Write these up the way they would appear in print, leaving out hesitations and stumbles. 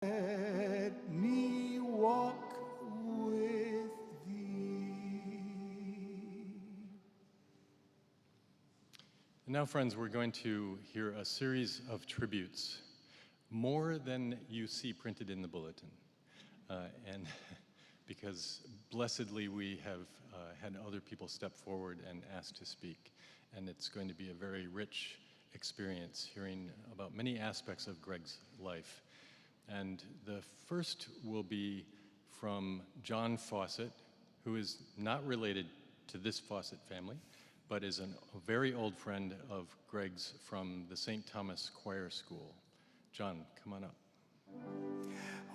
Let me walk with thee. And now, friends, we're going to hear a series of tributes, more than you see printed in the bulletin. And because blessedly we have had other people step forward and ask to speak. And it's going to be a very rich experience hearing about many aspects of Greg's life. And the first will be from John Fawcett, who is not related to this Fawcett family, but is a very old friend of Greg's from the St. Thomas Choir School. John, come on up.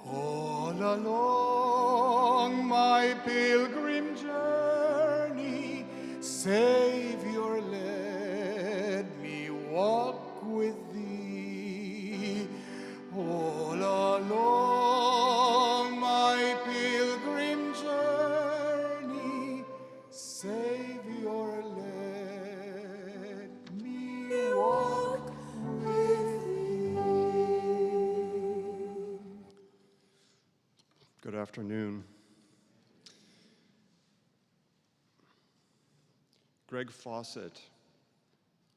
All along my pilgrim journey, Savior, let me walk with thee. All along my pilgrim journey, Savior, let me walk with thee. Good afternoon. Greg Fawcett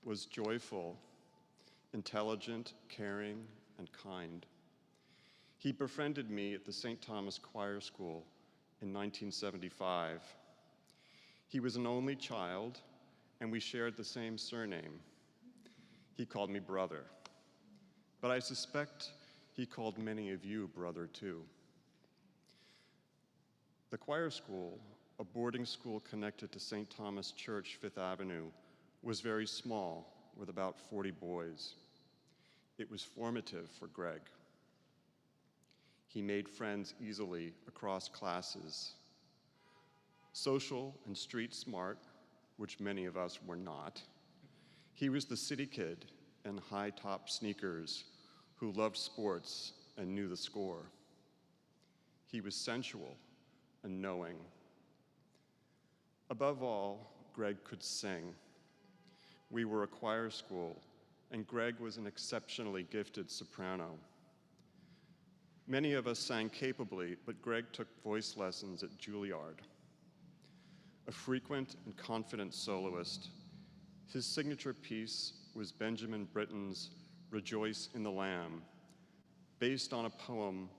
was joyful, intelligent, caring, and kind. He befriended me at the St. Thomas Choir School in 1975. He was an only child, and we shared the same surname. He called me brother, but I suspect he called many of you brother too. The choir school, a boarding school connected to St. Thomas Church, Fifth Avenue, was very small, with about 40 boys. It was formative for Greg. He made friends easily across classes. Social and street smart, which many of us were not, he was the city kid in high-top sneakers who loved sports and knew the score. He was sensual and knowing. Above all, Greg could sing. We were a choir school, and Greg was an exceptionally gifted soprano. Many of us sang capably, but Greg took voice lessons at Juilliard. A frequent and confident soloist, his signature piece was Benjamin Britten's Rejoice in the Lamb, based on a poem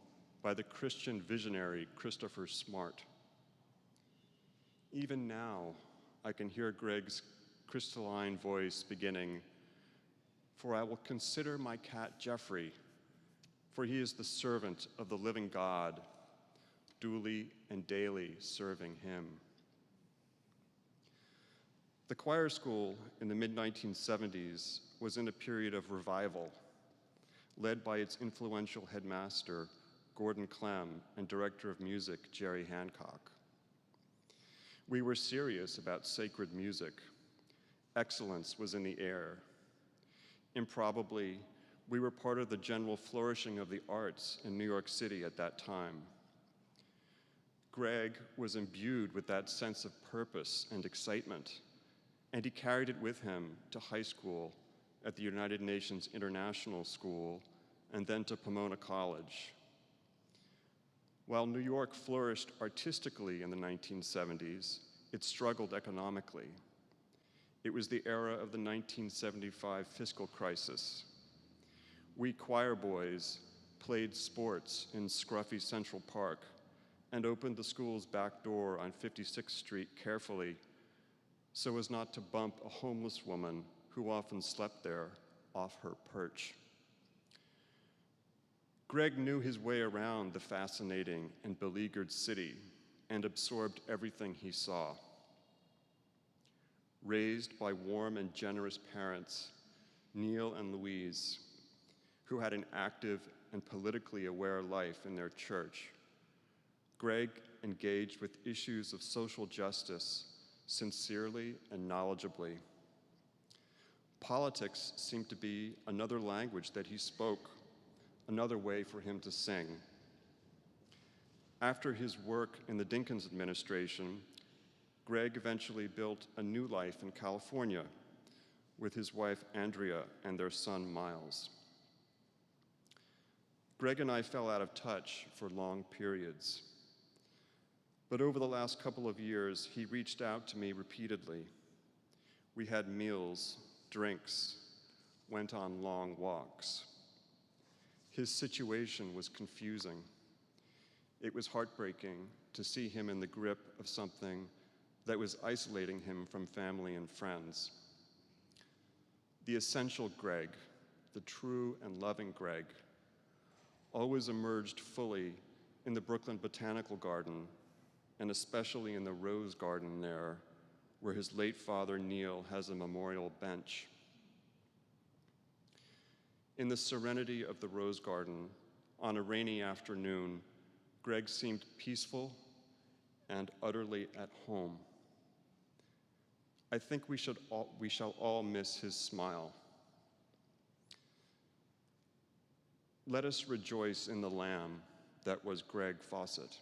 by the Christian visionary Christopher Smart. Even now, I can hear Greg's crystalline voice beginning, "For I will consider my cat Jeffrey, for he is the servant of the living God, duly and daily serving him." The choir school in the mid-1970s was in a period of revival, led by its influential headmaster, Gordon Clem, and director of music, Jerry Hancock. We were serious about sacred music. Excellence was in the air. Improbably, we were part of the general flourishing of the arts in New York City at that time. Greg was imbued with that sense of purpose and excitement, and he carried it with him to high school at the United Nations International School and then to Pomona College. While New York flourished artistically in the 1970s, it struggled economically. It was the era of the 1975 fiscal crisis. We choir boys played sports in scruffy Central Park and opened the school's back door on 56th Street carefully so as not to bump a homeless woman who often slept there off her perch. Greg knew his way around the fascinating and beleaguered city and absorbed everything he saw. Raised by warm and generous parents, Neil and Louise, who had an active and politically aware life in their church, Greg engaged with issues of social justice sincerely and knowledgeably. Politics seemed to be another language that he spoke, another way for him to sing. After his work in the Dinkins administration, Greg eventually built a new life in California with his wife Andrea and their son Miles. Greg and I fell out of touch for long periods. But over the last couple of years, he reached out to me repeatedly. We had meals, drinks, went on long walks. His situation was confusing. It was heartbreaking to see him in the grip of something that was isolating him from family and friends. The essential Greg, the true and loving Greg, always emerged fully in the Brooklyn Botanical Garden, and especially in the Rose Garden there, where his late father, Neil, has a memorial bench. In the serenity of the Rose Garden, on a rainy afternoon, Greg seemed peaceful and utterly at home. I think we shall all miss his smile. Let us rejoice in the Lamb that was Greg Fawcett.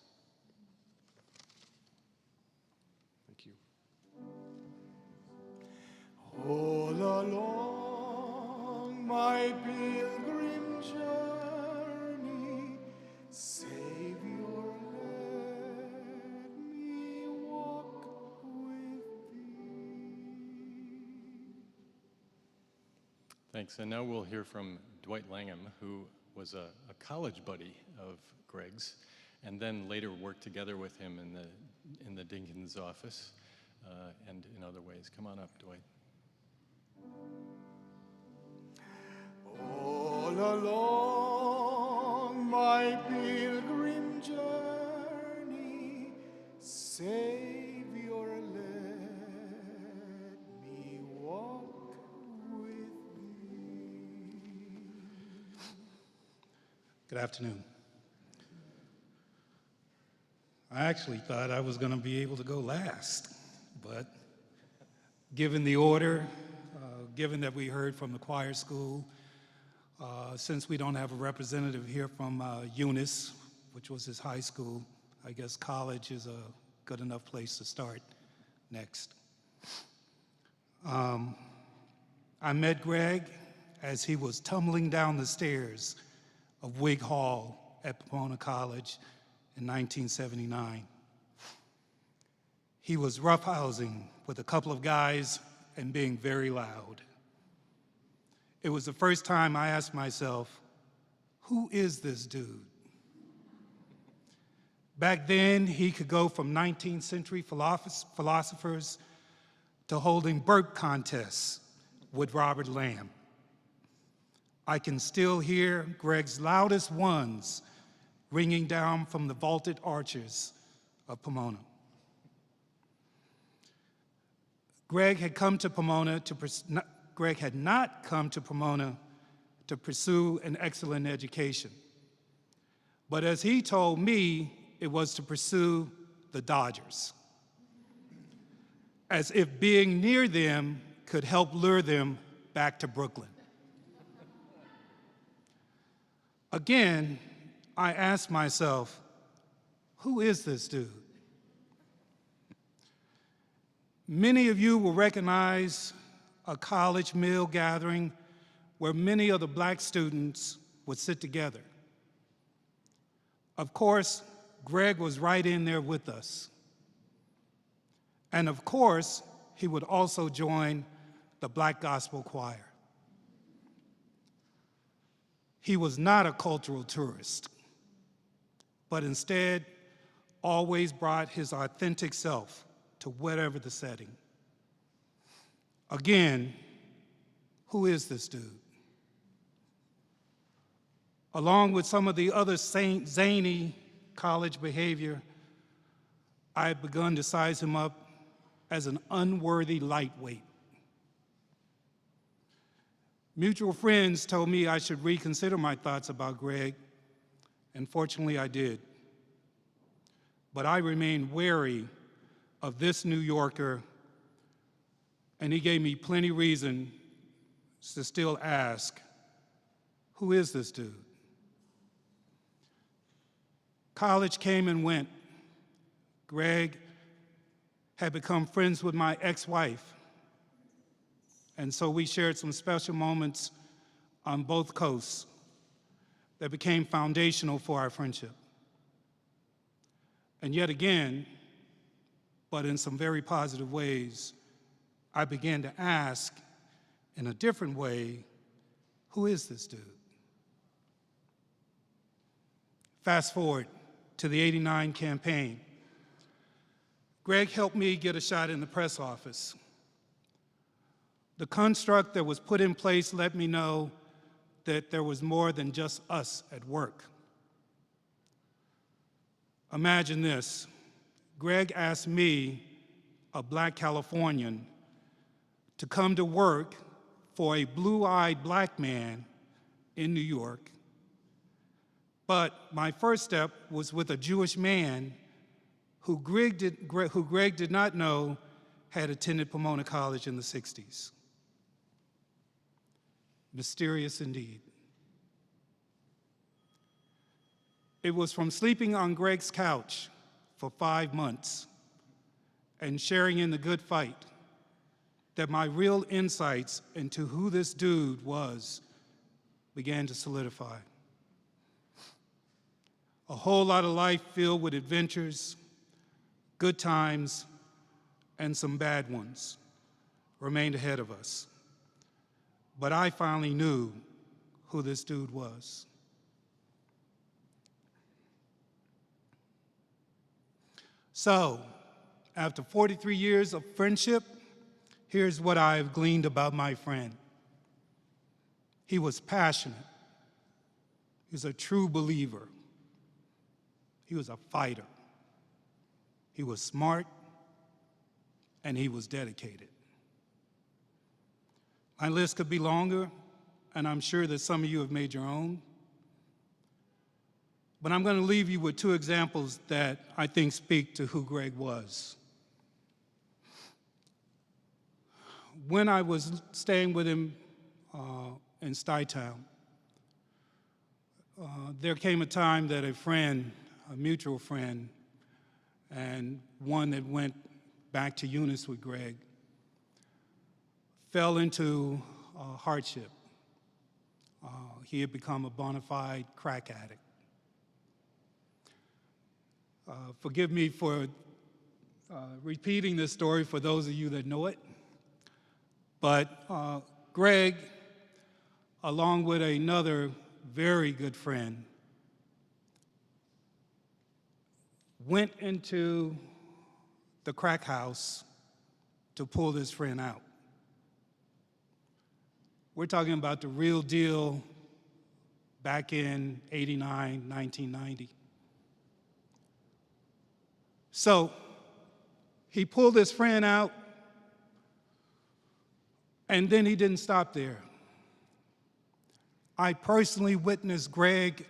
Thank you. All along my pilgrim journey, Savior, let me walk with thee. Thanks. And now we'll hear from Dwight Langham, who was a college buddy of Greg's, and then later worked together with him in the Dinkins office and in other ways. Come on up, Dwight. All along my pilgrim journey, Savior, let me walk with thee. Good afternoon. I actually thought I was going to be able to go last, but given the order, given that we heard from the choir school, since we don't have a representative here from Eunice, which was his high school, I guess college is a good enough place to start next. I met Greg as he was tumbling down the stairs of Whig Hall at Pomona College in 1979. He was roughhousing with a couple of guys and being very loud. It was the first time I asked myself, who is this dude? Back then, he could go from 19th century philosophers to holding burp contests with Robert Lamb. I can still hear Greg's loudest ones ringing down from the vaulted arches of Pomona. Greg had not come to Pomona to pursue an excellent education. But as he told me, it was to pursue the Dodgers, as if being near them could help lure them back to Brooklyn. Again, I asked myself, who is this dude? Many of you will recognize a college meal gathering where many of the black students would sit together. Of course, Greg was right in there with us. And of course, he would also join the Black Gospel Choir. He was not a cultural tourist, but instead always brought his authentic self to whatever the setting. Again, who is this dude? Along with some of the other zany college behavior, I had begun to size him up as an unworthy lightweight. Mutual friends told me I should reconsider my thoughts about Greg, and fortunately I did. But I remained wary of this New Yorker, and he gave me plenty reason to still ask, who is this dude? College came and went. Greg had become friends with my ex-wife, and so we shared some special moments on both coasts. that became foundational for our friendship. And yet again, but in some very positive ways, I began to ask in a different way, who is this dude? Fast forward to the '89 campaign. Greg helped me get a shot in the press office. The construct that was put in place let me know that there was more than just us at work. Imagine this. Greg asked me, a black Californian, to come to work for a blue-eyed black man in New York. But my first step was with a Jewish man who Greg did not know had attended Pomona College in the '60s. Mysterious indeed. It was from sleeping on Greg's couch for 5 months and sharing in the good fight that my real insights into who this dude was began to solidify. A whole lot of life filled with adventures, good times, and some bad ones remained ahead of us. But I finally knew who this dude was. So, after 43 years of friendship, here's what I've gleaned about my friend. He was passionate. He was a true believer. He was a fighter. He was smart, and he was dedicated. My list could be longer, and I'm sure that some of you have made your own. But I'm going to leave you with 2 examples that I think speak to who Greg was. When I was staying with him in Stuytown, there came a time that a mutual friend, and one that went back to Eunice with Greg, fell into hardship. He had become a bona fide crack addict. Forgive me for repeating this story for those of you that know it, but Greg, along with another very good friend, went into the crack house to pull this friend out. We're talking about the real deal back in '89, 1990. So he pulled his friend out, and then he didn't stop there. I personally witnessed Greg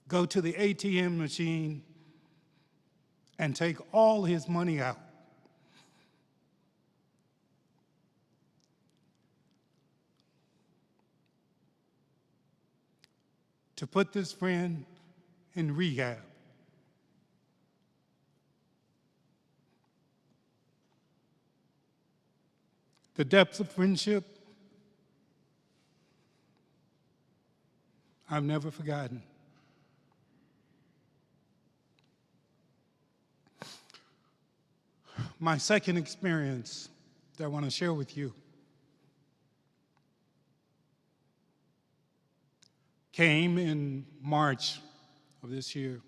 go to the ATM machine and take all his money out. To put this friend in rehab. The depths of friendship I've never forgotten. My second experience that I want to share with you came in March of this year.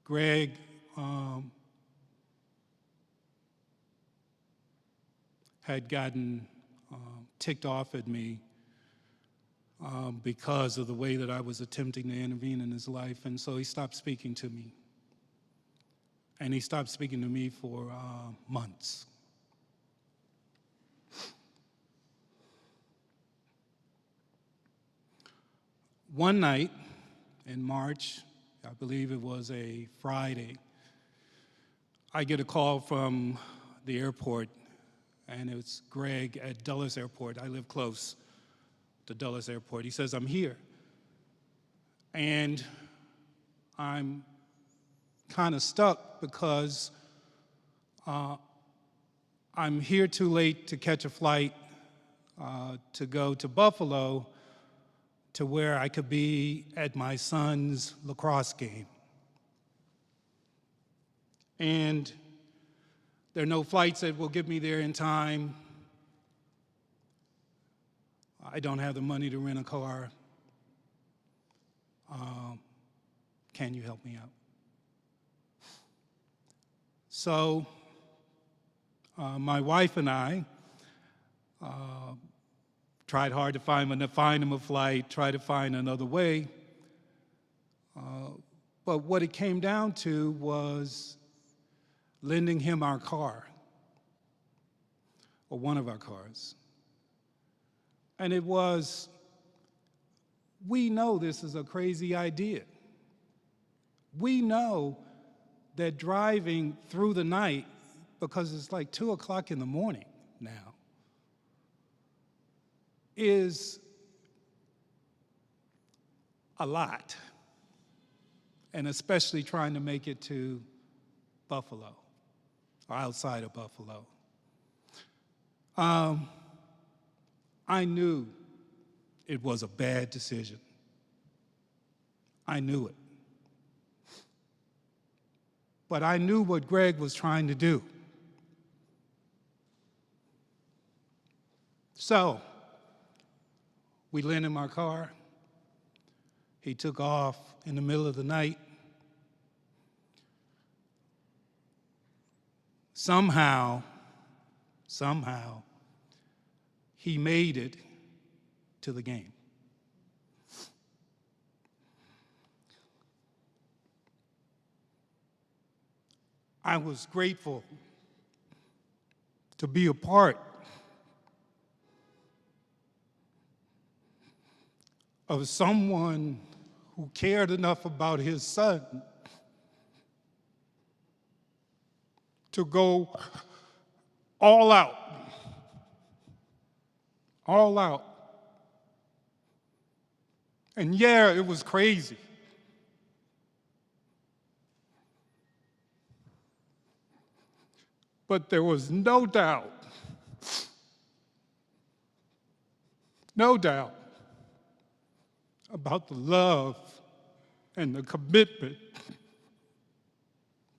Greg had gotten ticked off at me because of the way that I was attempting to intervene in his life, and so he stopped speaking to me. And he stopped speaking to me for months. One night in March, I believe it was a Friday, I get a call from the airport, and it's Greg at Dulles Airport. I live close to Dulles Airport. He says, "I'm here." And I'm kind of stuck because I'm here too late to catch a flight to go to Buffalo to where I could be at my son's lacrosse game. And there are no flights that will get me there in time. I don't have the money to rent a car. Can you help me out? So my wife and I tried hard to find him a flight, tried to find another way. But what it came down to was lending him our car, or one of our cars. And it was, we know this is a crazy idea. We know that driving through the night, because it's like 2 o'clock in the morning now, is a lot, and especially trying to make it to Buffalo, or outside of Buffalo. I knew it was a bad decision. I knew it. But I knew what Greg was trying to do. So, we lent him our car. He took off in the middle of the night. Somehow, he made it to the game. I was grateful to be a part of someone who cared enough about his son to go all out. All out. And yeah, it was crazy. But there was no doubt about the love and the commitment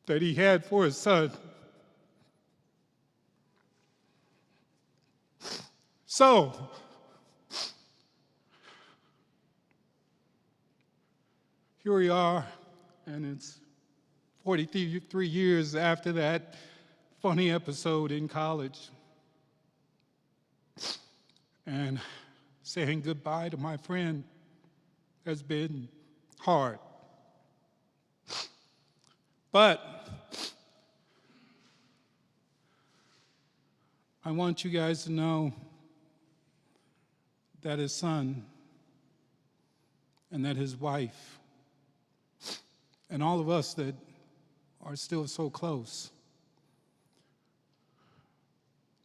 that he had for his son. So, here we are, and it's 43 years after that funny episode in college. And saying goodbye to my friend has been hard. But I want you guys to know that his son and that his wife and all of us that are still so close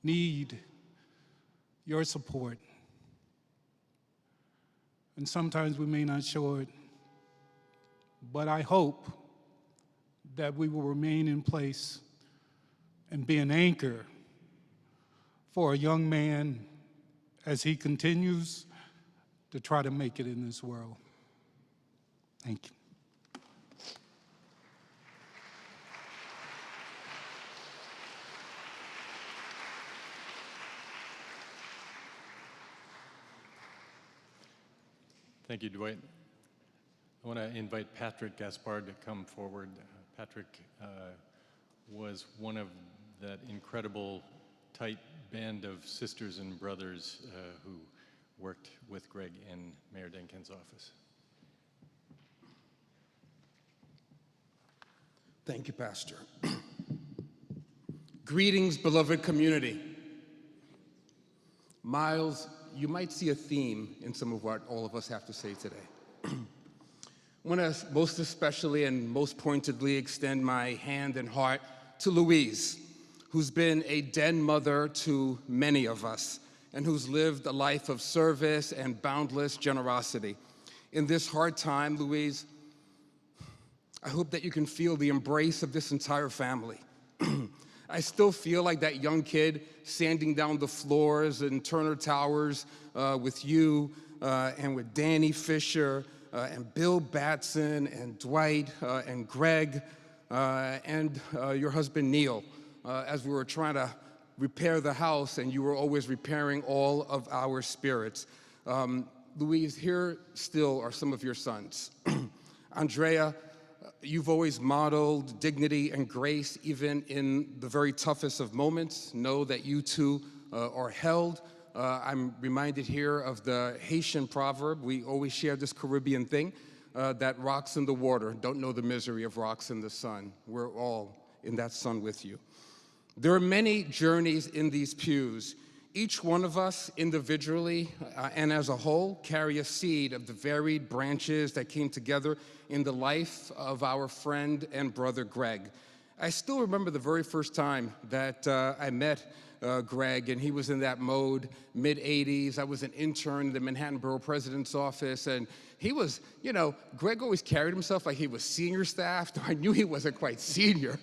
need your support. And sometimes we may not show it, but I hope that we will remain in place and be an anchor for a young man as he continues to try to make it in this world. Thank you. Thank you, Dwight. I want to invite Patrick Gaspard to come forward. Patrick was one of that incredible, tight band of sisters and brothers who worked with Greg in Mayor Denkin's office. Thank you, Pastor. Greetings, beloved community. Miles, you might see a theme in some of what all of us have to say today. I want to most especially and most pointedly extend my hand and heart to Louise, who's been a den mother to many of us and who's lived a life of service and boundless generosity. In this hard time, Louise, I hope that you can feel the embrace of this entire family. I still feel like that young kid sanding down the floors in Turner Towers with you and with Danny Fisher and Bill Batson and Dwight and Greg and your husband Neil as we were trying to repair the house, and you were always repairing all of our spirits. Louise, here still are some of your sons. Andrea, you've always modeled dignity and grace even in the very toughest of moments. Know that you too are held. I'm reminded here of the Haitian proverb. We always share this Caribbean thing, that rocks in the water don't know the misery of rocks in the sun. We're all in that sun with you. There are many journeys in these pews. Each one of us individually and as a whole carry a seed of the varied branches that came together in the life of our friend and brother Greg. I still remember the very first time that I met Greg, and he was in that mode, mid-'80s. I was an intern in the Manhattan Borough President's office, and he was, Greg always carried himself like he was senior staff. I knew he wasn't quite senior,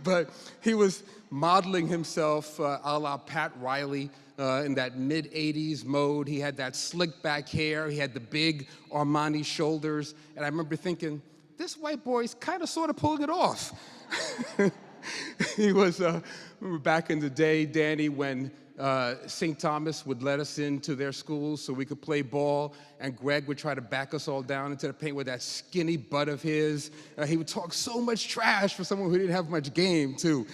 but he was modeling himself a la Pat Riley in that mid-'80s mode. He had that slick back hair. He had the big Armani shoulders, and I remember thinking, this white boy's kind of sort of pulling it off. He was, remember back in the day, Danny, when St. Thomas would let us into their schools so we could play ball, and Greg would try to back us all down into the paint with that skinny butt of his. He would talk so much trash for someone who didn't have much game, too.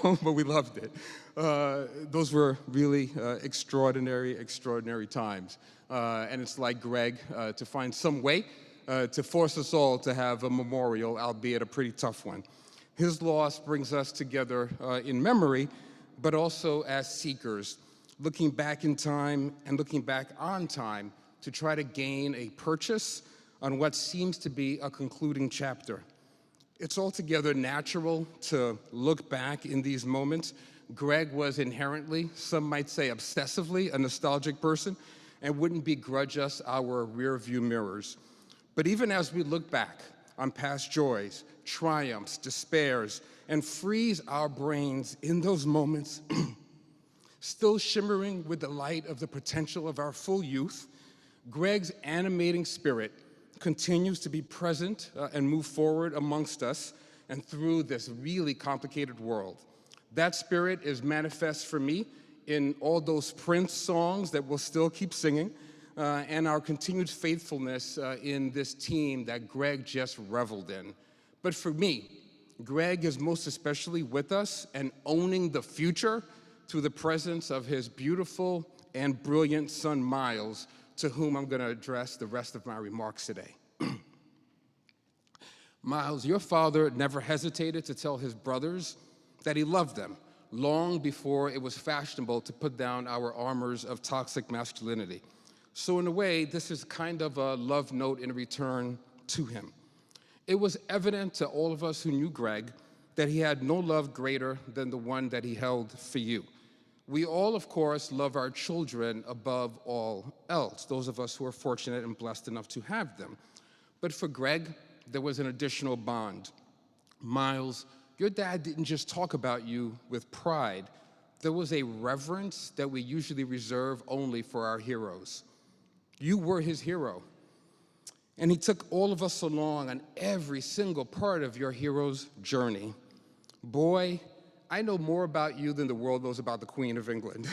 But we loved it. Those were really extraordinary times. And it's like Greg to find some way to force us all to have a memorial, albeit a pretty tough one. His loss brings us together in memory, but also as seekers, looking back in time and looking back on time to try to gain a purchase on what seems to be a concluding chapter. It's altogether natural to look back in these moments. Greg was inherently, some might say obsessively, a nostalgic person and wouldn't begrudge us our rear-view mirrors. But even as we look back on past joys, triumphs, despairs, and freeze our brains in those moments, still shimmering with the light of the potential of our full youth, Greg's animating spirit continues to be present and move forward amongst us and through this really complicated world. That spirit is manifest for me in all those Prince songs that we'll still keep singing, and our continued faithfulness in this team that Greg just reveled in. But for me, Greg is most especially with us and owning the future through the presence of his beautiful and brilliant son, Miles, to whom I'm going to address the rest of my remarks today. Miles, your father never hesitated to tell his brothers that he loved them, long before it was fashionable to put down our armors of toxic masculinity. So in a way, this is kind of a love note in return to him. It was evident to all of us who knew Greg that he had no love greater than the one that he held for you. We all, of course, love our children above all else, those of us who are fortunate and blessed enough to have them. But for Greg, there was an additional bond. Miles, your dad didn't just talk about you with pride. There was a reverence that we usually reserve only for our heroes. You were his hero. And he took all of us along on every single part of your hero's journey. Boy, I know more about you than the world knows about the Queen of England.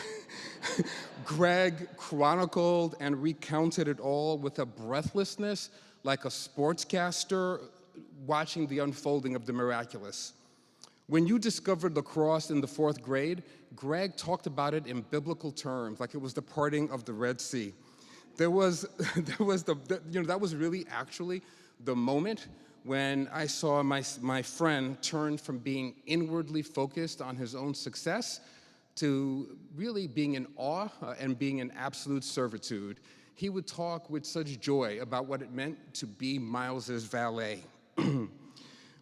Greg chronicled and recounted it all with a breathlessness like a sportscaster watching the unfolding of the miraculous. When you discovered lacrosse in the 4th grade, Greg talked about it in biblical terms, like it was the parting of the Red Sea. That was really actually the moment when I saw my friend turn from being inwardly focused on his own success to really being in awe and being in absolute servitude. He would talk with such joy about what it meant to be Miles's valet.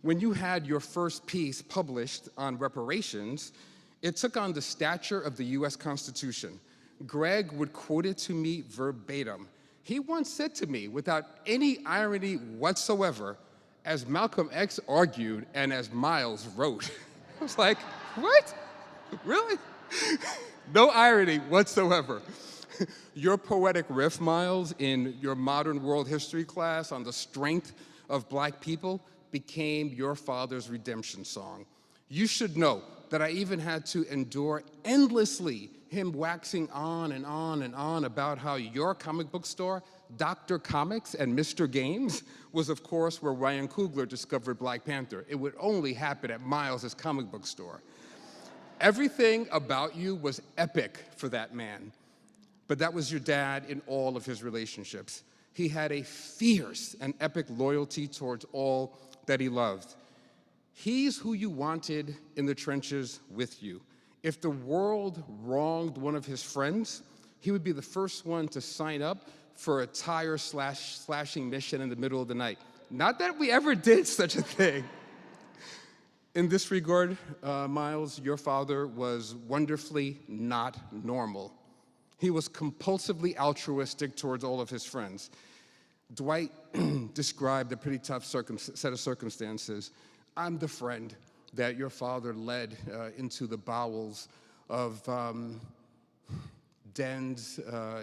When you had your first piece published on reparations, it took on the stature of the US Constitution. Greg would quote it to me verbatim. He once said to me, without any irony whatsoever, as Malcolm X argued and as Miles wrote. I was like, What? Really? No irony whatsoever. Your poetic riff, Miles, in your modern world history class on the strength of black people became your father's redemption song. You should know that I even had to endure endlessly him waxing on and on and on about how your comic book store, Dr. Comics and Mr. Games, was of course where Ryan Coogler discovered Black Panther. It would only happen at Miles's comic book store. Everything about you was epic for that man. But that was your dad in all of his relationships. He had a fierce and epic loyalty towards all that he loved. He's who you wanted in the trenches with you. If the world wronged one of his friends, he would be the first one to sign up for a tire slashing mission in the middle of the night. Not that we ever did such a thing. In this regard, Miles, your father was wonderfully not normal. He was compulsively altruistic towards all of his friends. Dwight described a pretty tough set of circumstances. I'm the friend that your father led into the bowels of dens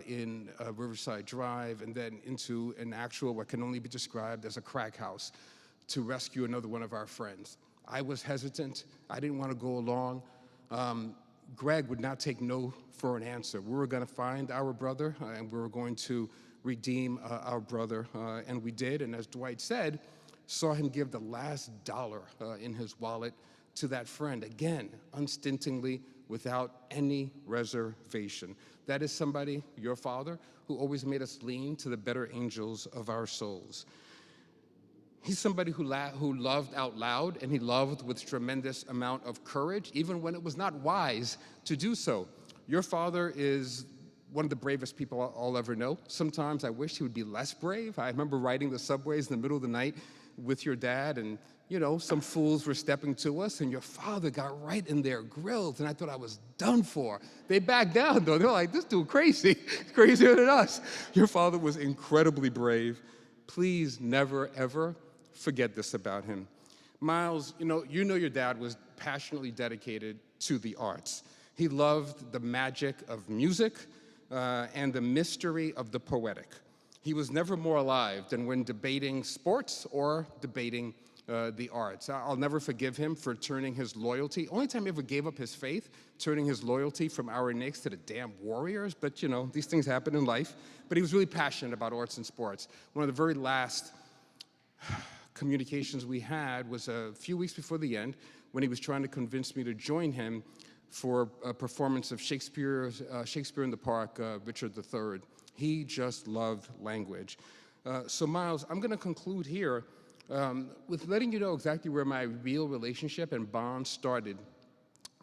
in Riverside Drive, and then into an actual, what can only be described as a crack house, to rescue another one of our friends. I was hesitant. I didn't want to go along. Greg would not take no for an answer. We were going to find our brother, and we were going to redeem our brother, and we did. And as Dwight said, saw him give the last dollar in his wallet to that friend, again, unstintingly, without any reservation. That is somebody, your father, who always made us lean to the better angels of our souls. He's somebody who loved out loud, and he loved with tremendous amount of courage, even when it was not wise to do so. Your father is one of the bravest people I'll ever know. Sometimes I wish he would be less brave. I remember riding the subways in the middle of the night with your dad, and you know, some fools were stepping to us, and your father got right in their grills, and I thought I was done for. They backed down, though. They're like, this dude crazy, crazier than us. Your father was incredibly brave. Please never, ever forget this about him. Miles, you know your dad was passionately dedicated to the arts. He loved the magic of music and the mystery of the poetic. He was never more alive than when debating sports or debating the arts. I'll never forgive him for turning his loyalty, only time he ever gave up his faith, turning his loyalty from our Knicks to the damn Warriors, but you know, these things happen in life. But he was really passionate about arts and sports. One of the very last communications we had was a few weeks before the end, when he was trying to convince me to join him for a performance of Shakespeare in the Park, Richard III. He just loved language. So Miles, I'm gonna conclude here with letting you know exactly where my real relationship and bond started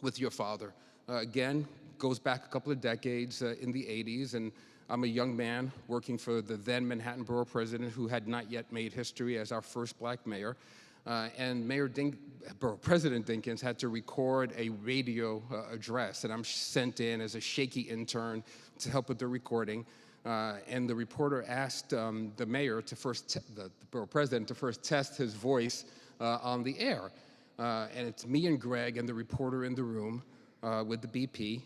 with your father. Again, goes back a couple of decades in the 80s, and I'm a young man working for the then Manhattan Borough President, who had not yet made history as our first black mayor. And Borough President Dinkins had to record a radio address, and I'm sent in as a shaky intern to help with the recording. And the reporter asked the mayor to the borough president to first test his voice on the air. And it's me and Greg and the reporter in the room with the BP,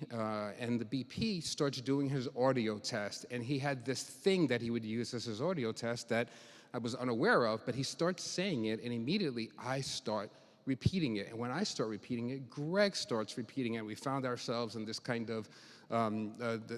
and the BP starts doing his audio test, and he had this thing that he would use as his audio test that I was unaware of, but he starts saying it, and immediately I start repeating it. And when I start repeating it, Greg starts repeating it. We found ourselves in this kind of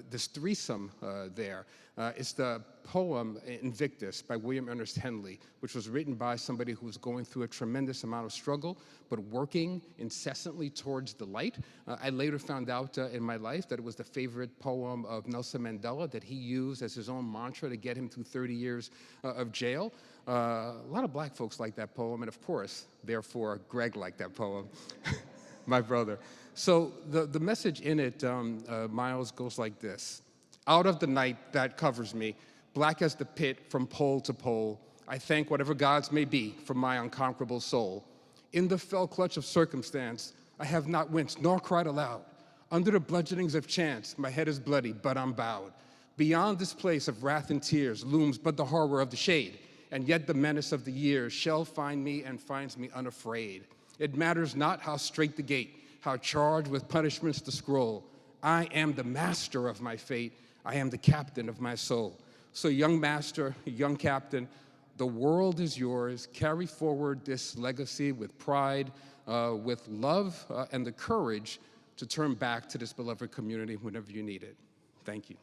this threesome there. It's the poem Invictus by William Ernest Henley, which was written by somebody who was going through a tremendous amount of struggle, but working incessantly towards the light. I later found out in my life that it was the favorite poem of Nelson Mandela that he used as his own mantra to get him through 30 years of jail. A lot of black folks like that poem, and of course, therefore, Greg liked that poem, my brother. So the message in it, Miles, goes like this. Out of the night that covers me, black as the pit from pole to pole, I thank whatever gods may be for my unconquerable soul. In the fell clutch of circumstance, I have not winced nor cried aloud. Under the bludgeonings of chance, my head is bloody, but I'm bowed. Beyond this place of wrath and tears looms but the horror of the shade, and yet the menace of the years shall find me and finds me unafraid. It matters not how straight the gate, how charged with punishments to scroll. I am the master of my fate. I am the captain of my soul. So young master, young captain, the world is yours. Carry forward this legacy with pride, with love, and the courage to turn back to this beloved community whenever you need it. Thank you.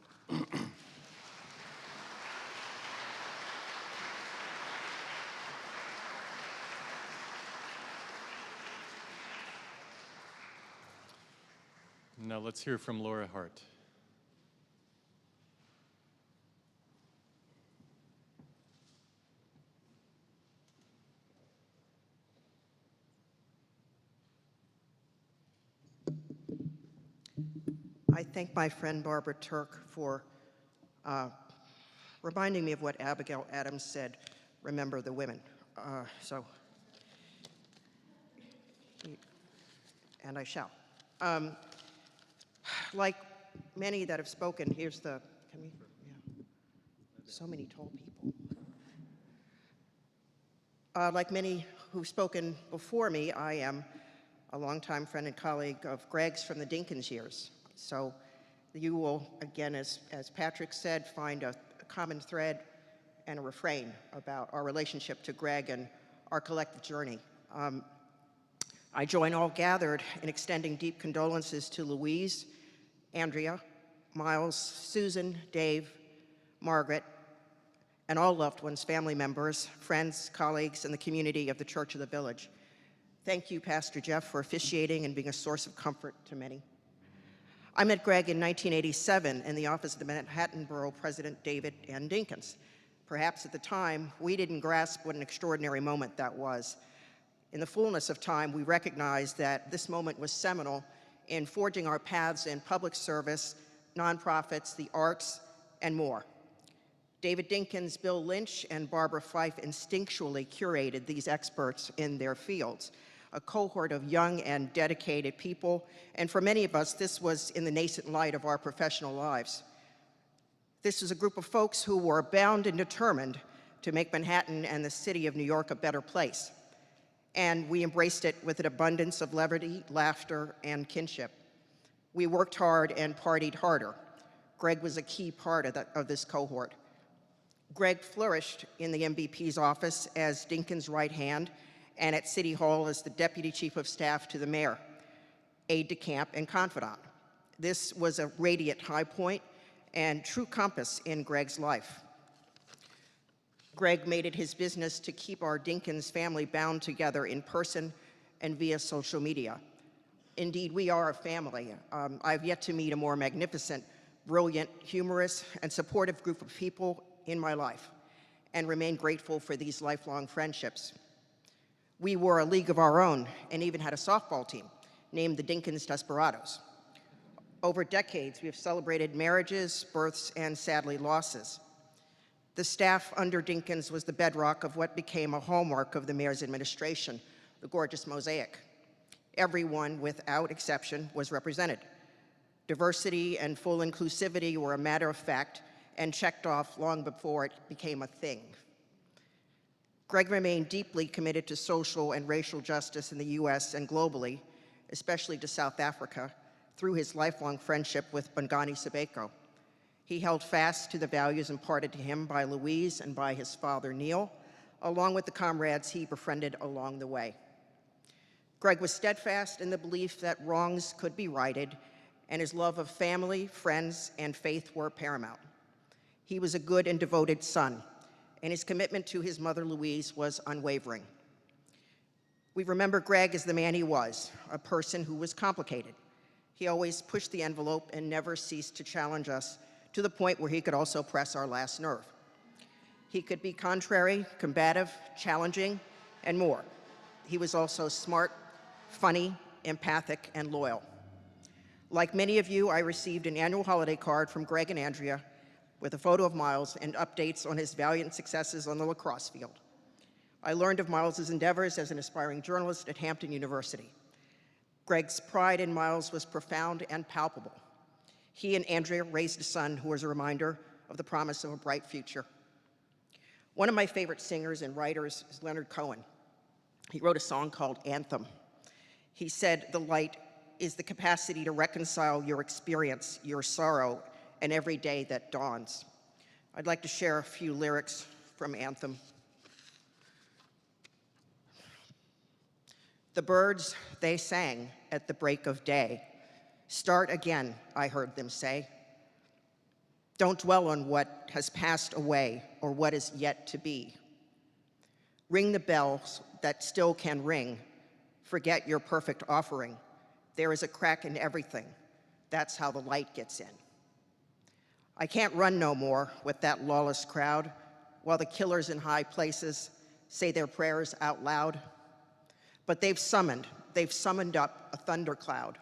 Now let's hear from Laura Hart. I thank my friend Barbara Turk for reminding me of what Abigail Adams said, remember the women. And I shall. Like many that have spoken, here's the, so many tall people. Like many who've spoken before me, I am a longtime friend and colleague of Greg's from the Dinkins years. So you will, again, as Patrick said, find a common thread and a refrain about our relationship to Greg and our collective journey. I join all gathered in extending deep condolences to Louise, Andrea, Miles, Susan, Dave, Margaret, and all loved ones, family members, friends, colleagues, and the community of the Church of the Village. Thank you, Pastor Jeff, for officiating and being a source of comfort to many. I met Greg in 1987 in the office of the Manhattan Borough President David N. Dinkins. Perhaps at the time, we didn't grasp what an extraordinary moment that was. In the fullness of time, we recognized that this moment was seminal in forging our paths in public service, nonprofits, the arts, and more. David Dinkins, Bill Lynch, and Barbara Fife instinctually curated these experts in their fields, a cohort of young and dedicated people, and for many of us, this was in the nascent light of our professional lives. This was a group of folks who were bound and determined to make Manhattan and the city of New York a better place, and we embraced it with an abundance of levity, laughter, and kinship. We worked hard and partied harder. Greg was a key part of this cohort. Greg flourished in the MBP's office as Dinkins' right hand and at City Hall as the Deputy Chief of Staff to the Mayor, aide-de-camp, and confidant. This was a radiant high point and true compass in Greg's life. Greg made it his business to keep our Dinkins family bound together in person and via social media. Indeed, we are a family. I've yet to meet a more magnificent, brilliant, humorous, and supportive group of people in my life, and remain grateful for these lifelong friendships. We were a league of our own and even had a softball team named the Dinkins Desperados. Over decades, we have celebrated marriages, births, and sadly, losses. The staff under Dinkins was the bedrock of what became a hallmark of the mayor's administration, the gorgeous mosaic. Everyone, without exception, was represented. Diversity and full inclusivity were a matter of fact and checked off long before it became a thing. Greg remained deeply committed to social and racial justice in the US and globally, especially to South Africa, through his lifelong friendship with Bongani Sibeko. He held fast to the values imparted to him by Louise and by his father, Neil, along with the comrades he befriended along the way. Greg was steadfast in the belief that wrongs could be righted, and his love of family, friends, and faith were paramount. He was a good and devoted son, and his commitment to his mother, Louise, was unwavering. We remember Greg as the man he was, a person who was complicated. He always pushed the envelope and never ceased to challenge us to the point where he could also press our last nerve. He could be contrary, combative, challenging, and more. He was also smart, funny, empathic, and loyal. Like many of you, I received an annual holiday card from Greg and Andrea with a photo of Miles and updates on his valiant successes on the lacrosse field. I learned of Miles's endeavors as an aspiring journalist at Hampton University. Greg's pride in Miles was profound and palpable. He and Andrea raised a son who was a reminder of the promise of a bright future. One of my favorite singers and writers is Leonard Cohen. He wrote a song called Anthem. He said, "The light is the capacity to reconcile your experience, your sorrow, and every day that dawns. I'd like to share a few lyrics from Anthem. The birds, they sang at the break of day. Start again, I heard them say. Don't dwell on what has passed away or what is yet to be. Ring the bells that still can ring. Forget your perfect offering. There is a crack in everything. That's how the light gets in. I can't run no more with that lawless crowd while the killers in high places say their prayers out loud. But they've summoned up a thundercloud,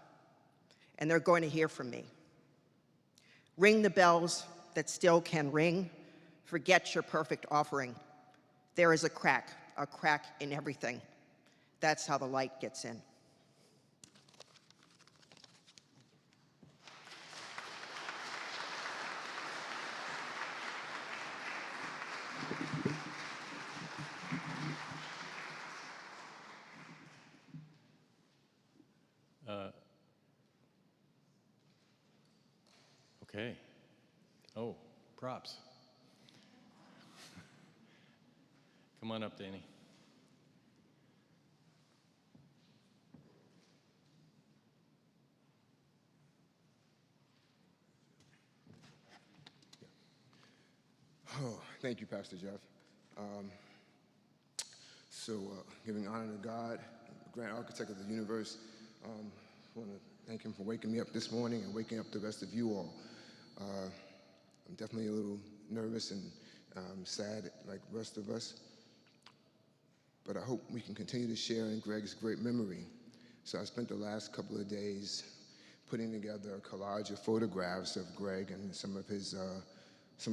and they're going to hear from me. Ring the bells that still can ring. Forget your perfect offering. There is a crack in everything. That's how the light gets in. Okay. Oh, props. Come on up, Danny. Oh, thank you, Pastor Jeff. Giving honor to God, the grand architect of the universe, I want to thank him for waking me up this morning and waking up the rest of you all. I'm definitely a little nervous and sad like the rest of us, but I hope we can continue to share in Greg's great memory. So I spent the last couple of days putting together a collage of photographs of Greg and some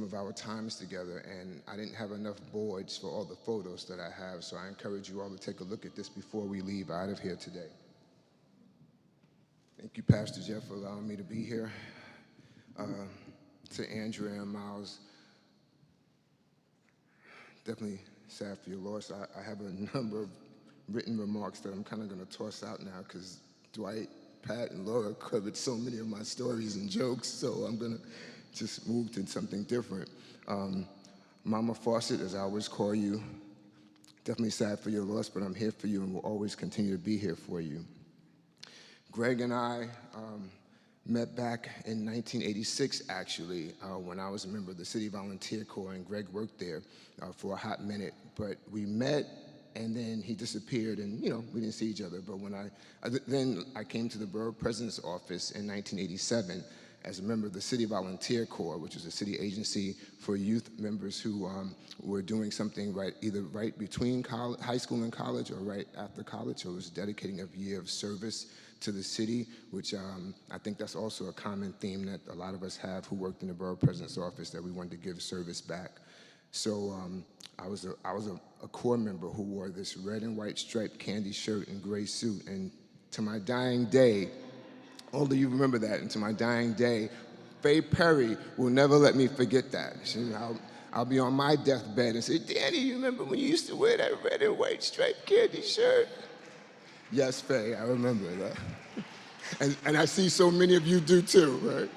of our times together, and I didn't have enough boards for all the photos that I have, so I encourage you all to take a look at this before we leave out of here today. Thank you, Pastor Jeff, for allowing me to be here. To Andrea and Miles, definitely sad for your loss. I have a number of written remarks that I'm kind of going to toss out now because Dwight, Pat, and Laura covered so many of my stories and jokes, so I'm going to just move to something different. Mama Fawcett, as I always call you, definitely sad for your loss, but I'm here for you and will always continue to be here for you. Greg and I met back in 1986, actually, when I was a member of the City Volunteer Corps, and Greg worked there for a hot minute. But we met, and then he disappeared, and we didn't see each other. But when I came to the Borough President's office in 1987 as a member of the City Volunteer Corps, which is a city agency for youth members who were doing something either right between high school and college or right after college. So it was dedicating a year of service to the city, which I think that's also a common theme that a lot of us have who worked in the Borough President's office, that we wanted to give service back. So I was a Corps member who wore this red and white striped candy shirt and gray suit, and to my dying day, all of you remember that, and to my dying day, Faye Perry will never let me forget that. I'll be on my deathbed and say, Danny, you remember when you used to wear that red and white striped candy shirt? Yes, Faye, I remember that. And I see so many of you do too, right?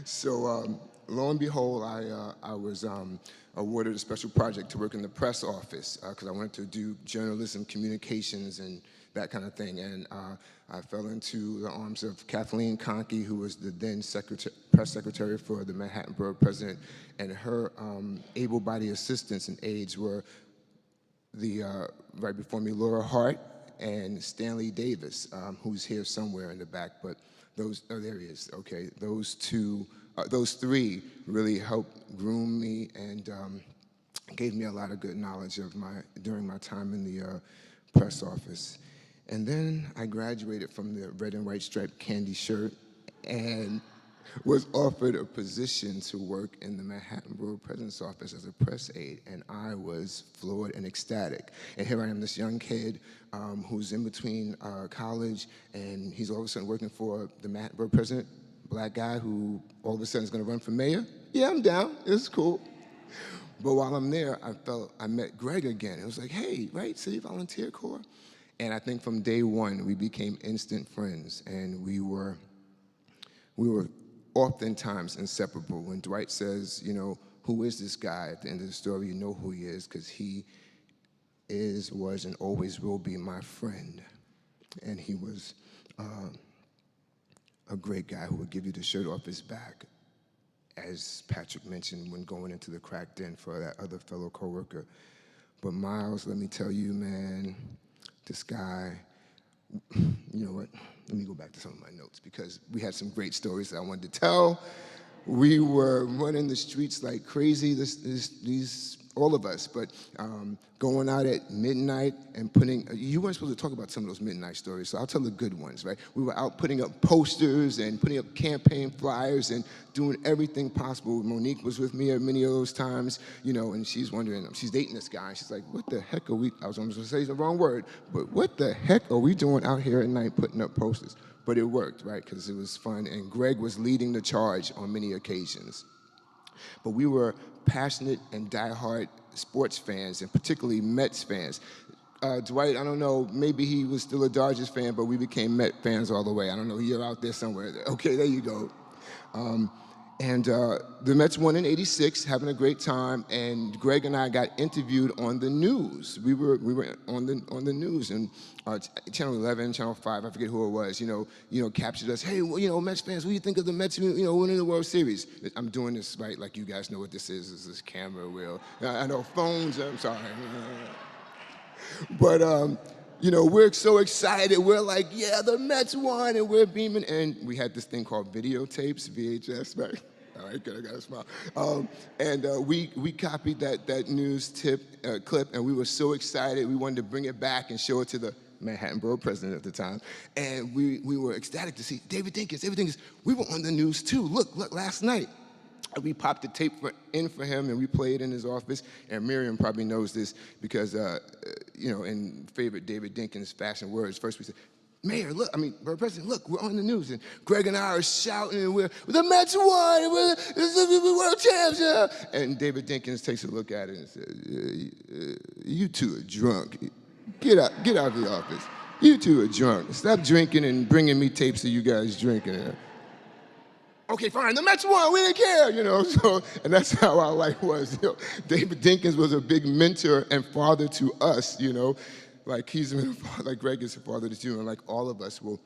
So lo and behold, I was awarded a special project to work in the press office because I wanted to do journalism, communications, and that kind of thing. And I fell into the arms of Kathleen Conkey, who was the then press secretary for the Manhattan Borough President, and her able-bodied assistants and aides were right before me, Laura Hart and Stanley Davis, who's here somewhere in the back, but there he is, okay. Those three really helped groom me and gave me a lot of good knowledge during my time in the press office. And then I graduated from the red and white striped candy shirt and was offered a position to work in the Manhattan Borough President's office as a press aide, and I was floored and ecstatic. And here I am, this young kid who's in between college, and he's all of a sudden working for the Manhattan Borough President, black guy who all of a sudden is going to run for mayor. Yeah, I'm down. It's cool. But while I'm there, I met Greg again. It was like, hey, right, City Volunteer Corps? And I think from day one, we became instant friends, and we were oftentimes inseparable. When Dwight says, you know, who is this guy? At the end of the story, you know who he is, because he is, was, and always will be my friend. And he was a great guy who would give you the shirt off his back, as Patrick mentioned, when going into the crack den for that other fellow coworker. But Miles, let me tell you, man, this guy, you know what? Let me go back to some of my notes, because we had some great stories that I wanted to tell. We were running the streets like crazy, all of us, but going out at midnight and you weren't supposed to talk about some of those midnight stories, so I'll tell the good ones, right? We were out putting up posters and putting up campaign flyers and doing everything possible. Monique was with me at many of those times, you know, and she's wondering, she's dating this guy, and she's like, what the heck are we, I was almost gonna say the wrong word, but what the heck are we doing out here at night putting up posters? But it worked, right, because it was fun, and Greg was leading the charge on many occasions. But we were passionate and diehard sports fans, and particularly Mets fans. Dwight, I don't know, maybe he was still a Dodgers fan, but we became Met fans all the way. I don't know, you're out there somewhere. Okay, there you go. And the Mets won in '86, having a great time, and Greg and I got interviewed on the news. We were on the news, and Channel 11, Channel 5, I forget who it was, you know, captured us. Hey, well, you know, Mets fans, what do you think of the Mets, you know, winning the World Series? I'm doing this, right, like you guys know what this is. This is camera wheel. I know phones, I'm sorry. But, you know, we're so excited. We're like, yeah, the Mets won, and we're beaming. And we had this thing called videotapes, VHS, right? All right, good, I got a smile. And we copied that news clip, and we were so excited. We wanted to bring it back and show it to the Manhattan Borough president at the time. And we were ecstatic to see David Dinkins, we were on the news too. Look, last night. We popped the tape in for him, and we played in his office. And Miriam probably knows this because, you know, in favorite David Dinkins fashion words, first we said, Mayor, look, Borough President, look, we're on the news. And Greg and I are shouting, and the Mets won, we're world champs. And David Dinkins takes a look at it and says, you two are drunk. Get out of the office. You two are drunk. Stop drinking and bringing me tapes of you guys drinking. Okay, fine, the Mets won, we didn't care, you know, so, and that's how our life was, you know. David Dinkins was a big mentor and father to us, you know, like Greg is a father to you, and like all of us will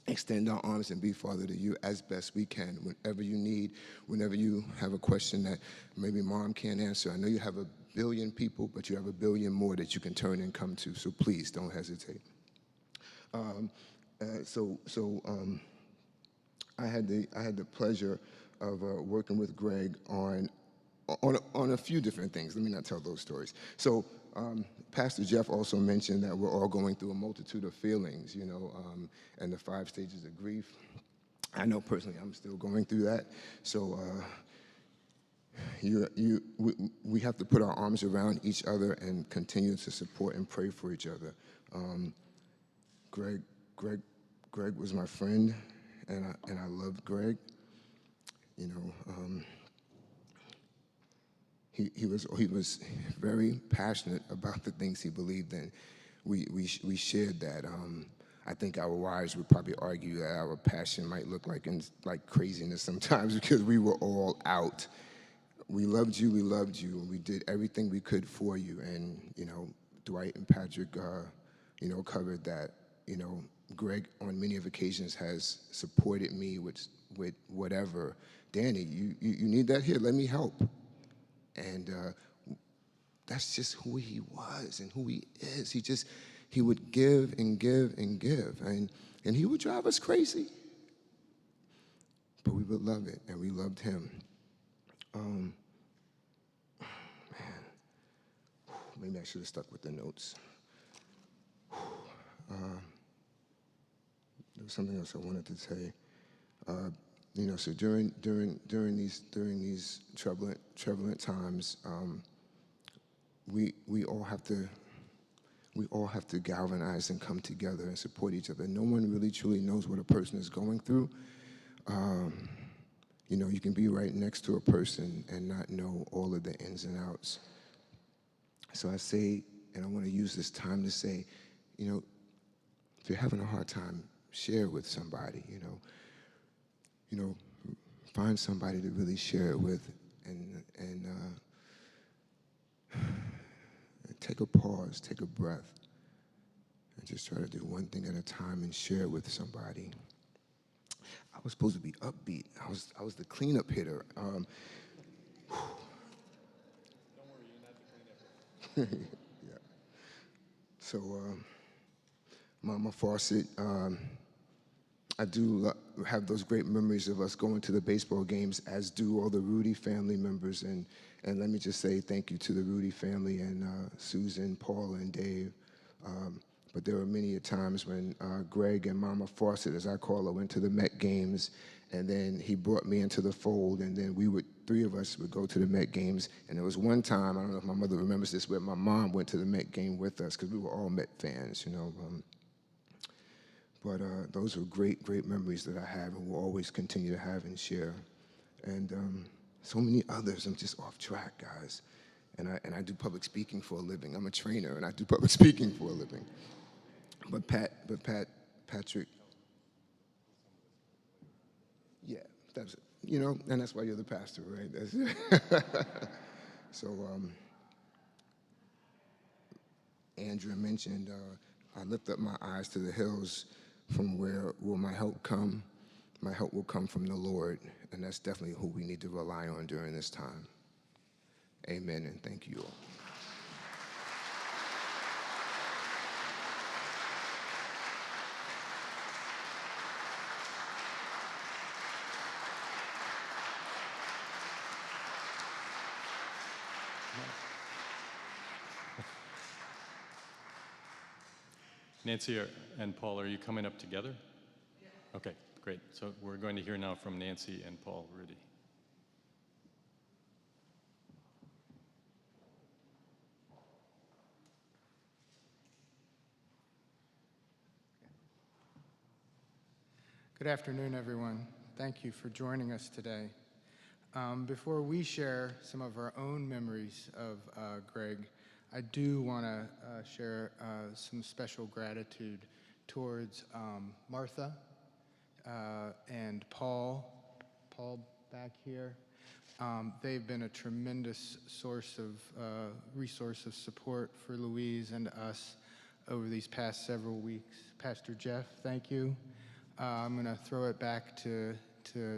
extend our arms and be father to you as best we can, whenever you need, whenever you have a question that maybe mom can't answer. I know you have a billion people, but you have a billion more that you can turn and come to, so please don't hesitate. I had the pleasure of working with Greg on a few different things. Let me not tell those stories. So Pastor Jeff also mentioned that we're all going through a multitude of feelings, you know, and the 5 stages of grief. I know personally I'm still going through that. So we have to put our arms around each other and continue to support and pray for each other. Greg was my friend. And I loved Greg. You know, he was very passionate about the things he believed in. We shared that. I think our wives would probably argue that our passion might look like craziness sometimes because we were all out. We loved you, and we did everything we could for you. And you know, Dwight and Patrick, you know, covered that. You know, Greg, on many of occasions, has supported me with whatever. Danny, you need that? Here, let me help. And that's just who he was and who he is. He would give and give and give. And he would drive us crazy. But we would love it, and we loved him. Man, maybe I should have stuck with the notes. There was something else I wanted to say. You know, so during these troubling times, we all have to galvanize and come together and support each other. No one really truly knows what a person is going through. You know, you can be right next to a person and not know all of the ins and outs. So I say, and I want to use this time to say, you know, if you're having a hard time, share it with somebody, you know, find somebody to really share it with, and take a pause, take a breath, and just try to do one thing at a time and share it with somebody. I was supposed to be upbeat. I was the cleanup hitter. Don't worry, you're not the cleanup. Yeah. So, Mama Fawcett, I do have those great memories of us going to the baseball games, as do all the Rudy family members. And let me just say thank you to the Rudy family and Susan, Paula, and Dave. But there were many times when Greg and Mama Fawcett, as I call her, went to the Met games, and then he brought me into the fold, and then three of us would go to the Met games. And there was one time, I don't know if my mother remembers this, where my mom went to the Met game with us, because we were all Met fans, But those are great, great memories that I have and will always continue to have and share. And so many others. I'm just off track, guys. And I do public speaking for a living. I'm a trainer, and I do public speaking for a living. But Patrick, yeah, that's it. And that's why you're the pastor, right? That's it. So Andrea mentioned, I lift up my eyes to the hills. From where will my help come? My help will come from the Lord, and that's definitely who we need to rely on during this time. Amen, and thank you all. Nancy and Paul, are you coming up together? Yeah. Okay, great. So we're going to hear now from Nancy and Paul Rudy. Good afternoon, everyone. Thank you for joining us today. Before we share some of our own memories of Greg, I do want to share some special gratitude towards Martha and Paul back here. They've been a tremendous resource of support for Louise and us over these past several weeks. Pastor Jeff, thank you. I'm going to throw it back to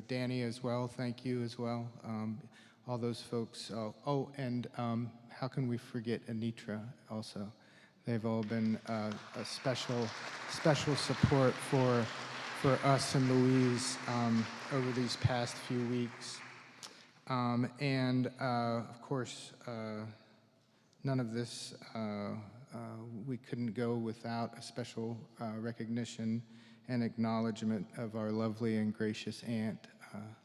Danny as well. Thank you as well. All those folks. And how can we forget Anitra also? They've all been a special support for us and Louise over these past few weeks. And of course, none of this, we couldn't go without a special recognition and acknowledgement of our lovely and gracious aunt,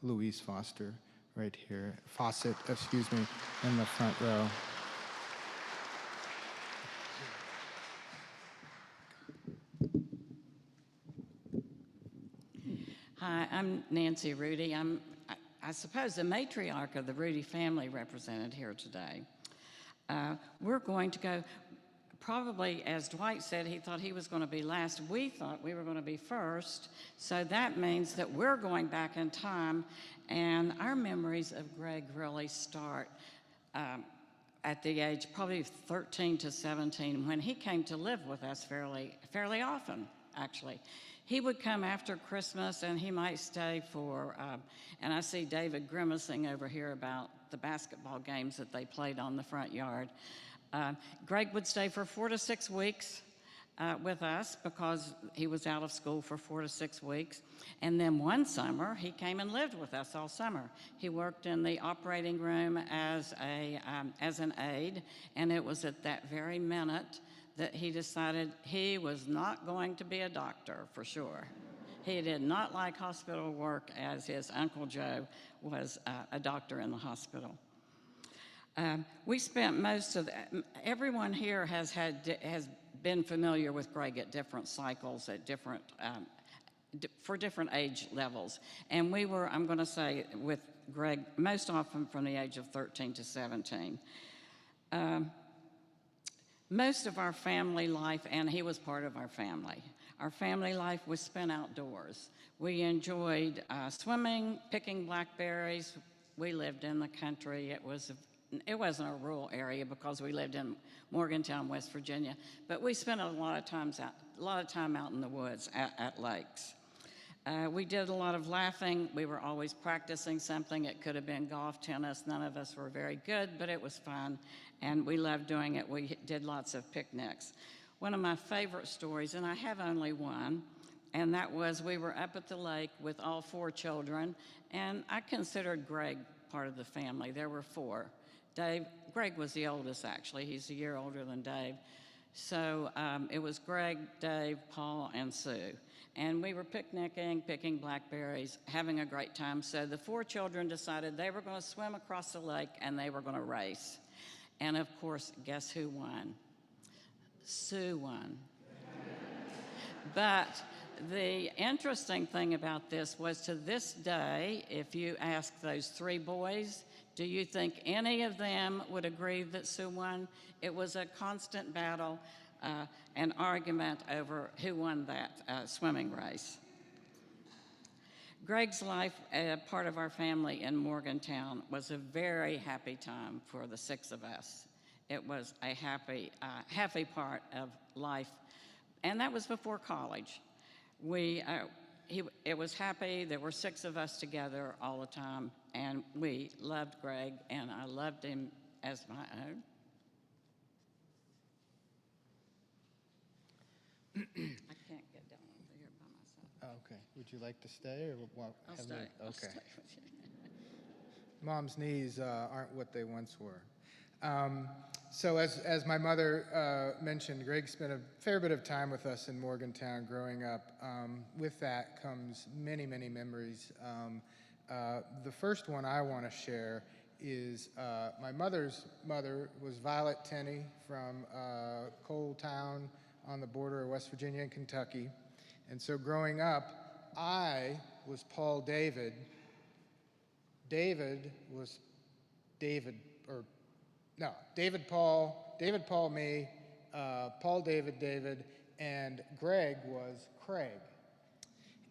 Louise Foster, right here, Fawcett, in the front row. Hi, I'm Nancy Rudy. I suppose the matriarch of the Rudy family represented here today. We're going to go, probably, as Dwight said, he thought he was going to be last. We thought we were going to be first. So that means that we're going back in time, and our memories of Greg really start at the age probably 13 to 17, when he came to live with us fairly often, actually. He would come after Christmas, and he might stay for, and I see David grimacing over here about the basketball games that they played on the front yard. Greg would stay for 4 to 6 weeks with us because he was out of school for 4 to 6 weeks. And then one summer, he came and lived with us all summer. He worked in the operating room as an aide, and it was at that very minute that he decided he was not going to be a doctor for sure. He did not like hospital work, as his Uncle Joe was a doctor in the hospital. We spent most of everyone here has been familiar with Greg at different cycles, at different for different age levels, and we were, I'm going to say, with Greg most often from the age of 13 to 17. Most of our family life, and he was part of our family. Our family life was spent outdoors. We enjoyed swimming, picking blackberries. We lived in the country. It wasn't a rural area because we lived in Morgantown, West Virginia, but we spent a lot of time out in the woods at lakes. We did a lot of laughing. We were always practicing something. It could have been golf, tennis. None of us were very good, but it was fun, and we loved doing it. We did lots of picnics. One of my favorite stories, and I have only one, and that was we were up at the lake with all 4 children, and I considered Greg part of the family. There were 4. Greg was the oldest, actually. He's a year older than Dave. So it was Greg, Dave, Paul, and Sue. And we were picnicking, picking blackberries, having a great time. So the 4 children decided they were going to swim across the lake and they were going to race. And of course, guess who won? Sue won. But the interesting thing about this was, to this day, if you ask those 3 boys, do you think any of them would agree that Sue won? It was a constant battle, an argument over who won that swimming race. Greg's life, part of our family in Morgantown, was a very happy time for the 6 of us. It was a happy part of life, and that was before college. It was happy. There were 6 of us together all the time, and we loved Greg, and I loved him as my own. I can't get down over here by myself. Oh, okay. Would you like to stay or what? I'll stay. Okay. I'll stay with you. Mom's knees aren't what they once were. So as my mother mentioned, Greg spent a fair bit of time with us in Morgantown growing up. With that comes many, many memories. The first one I want to share is my mother's mother was Violet Tenney from Coal Town on the border of West Virginia and Kentucky. And so growing up, I was Paul David. David was David Paul me, Paul David, and Greg was Craig.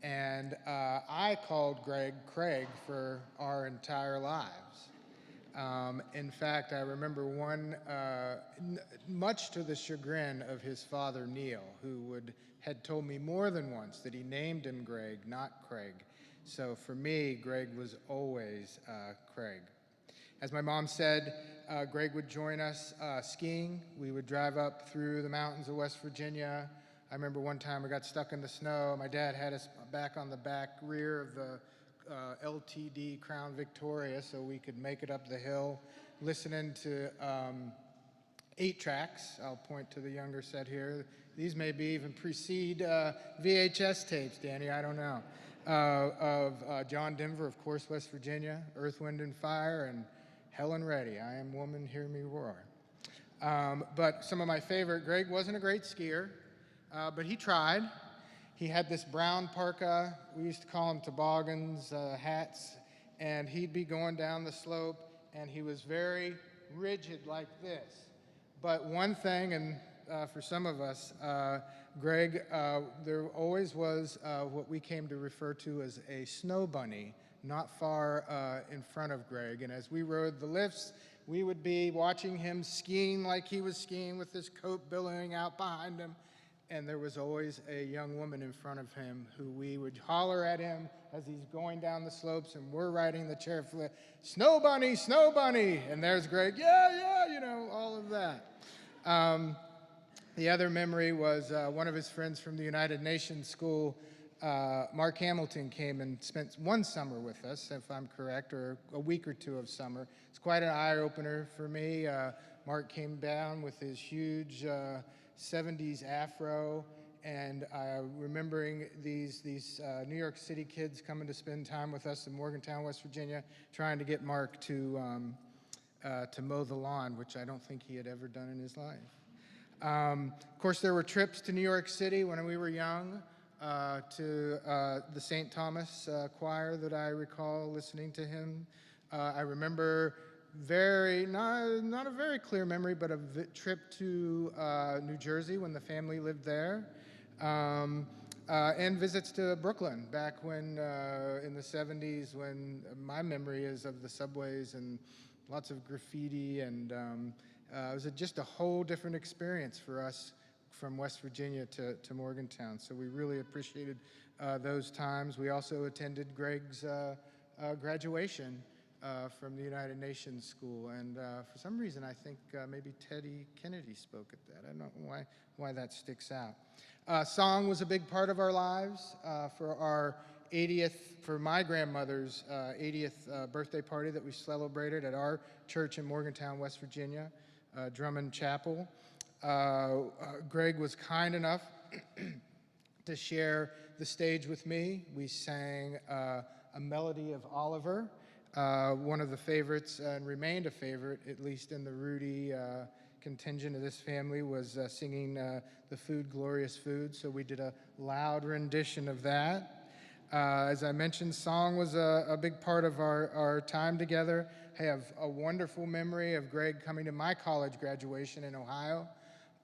And I called Greg Craig for our entire lives. In fact, I remember one, much to the chagrin of his father, Neil, who had told me more than once that he named him Greg, not Craig. So for me, Greg was always Craig. As my mom said, Greg would join us skiing. We would drive up through the mountains of West Virginia. I remember one time we got stuck in the snow. My dad had us back on the back rear of the LTD Crown Victoria so we could make it up the hill, listening to 8 tracks. I'll point to the younger set here. These may be even precede VHS tapes, Danny, I don't know. Of John Denver, of course, West Virginia, Earth, Wind, and Fire, and Helen Reddy, I Am Woman, Hear Me Roar. But some of my favorite, Greg wasn't a great skier, but he tried. He had this brown parka, we used to call them toboggans, hats, and he'd be going down the slope, and he was very rigid like this. But one thing, and for some of us, Greg, there always was what we came to refer to as a snow bunny, not far in front of Greg. And as we rode the lifts, we would be watching him skiing like he was skiing with his coat billowing out behind him. And there was always a young woman in front of him who we would holler at him as he's going down the slopes and we're riding the chair flip, "Snow bunny, snow bunny." And there's Greg, yeah, you know, all of that. The other memory was one of his friends from the United Nations School, Mark Hamilton, came and spent one summer with us, if I'm correct, or a week or 2 of summer. It's quite an eye-opener for me. Mark came down with his huge 70s afro, and remembering these New York City kids coming to spend time with us in Morgantown, West Virginia, trying to get Mark to mow the lawn, which I don't think he had ever done in his life. Of course, there were trips to New York City when we were young, to the St. Thomas choir that I recall listening to him. I remember not a very clear memory, but a trip to New Jersey when the family lived there. And visits to Brooklyn back when, in the 70s, when my memory is of the subways and lots of graffiti, and it was just a whole different experience for us from West Virginia to Morgantown. So we really appreciated those times. We also attended Greg's graduation from the United Nations School, and for some reason I think maybe Teddy Kennedy spoke at that. I don't know why that sticks out. Song was a big part of our lives. For our 80th, for my grandmother's 80th birthday party that we celebrated at our church in Morgantown, West Virginia, Drummond Chapel. Greg was kind enough to share the stage with me. We sang A Melody of Oliver, one of the favorites, and remained a favorite, at least in the Rudy contingent of this family, was singing The Food, Glorious Food, so we did a loud rendition of that. As I mentioned, song was a big part of our time together. I have a wonderful memory of Greg coming to my college graduation in Ohio.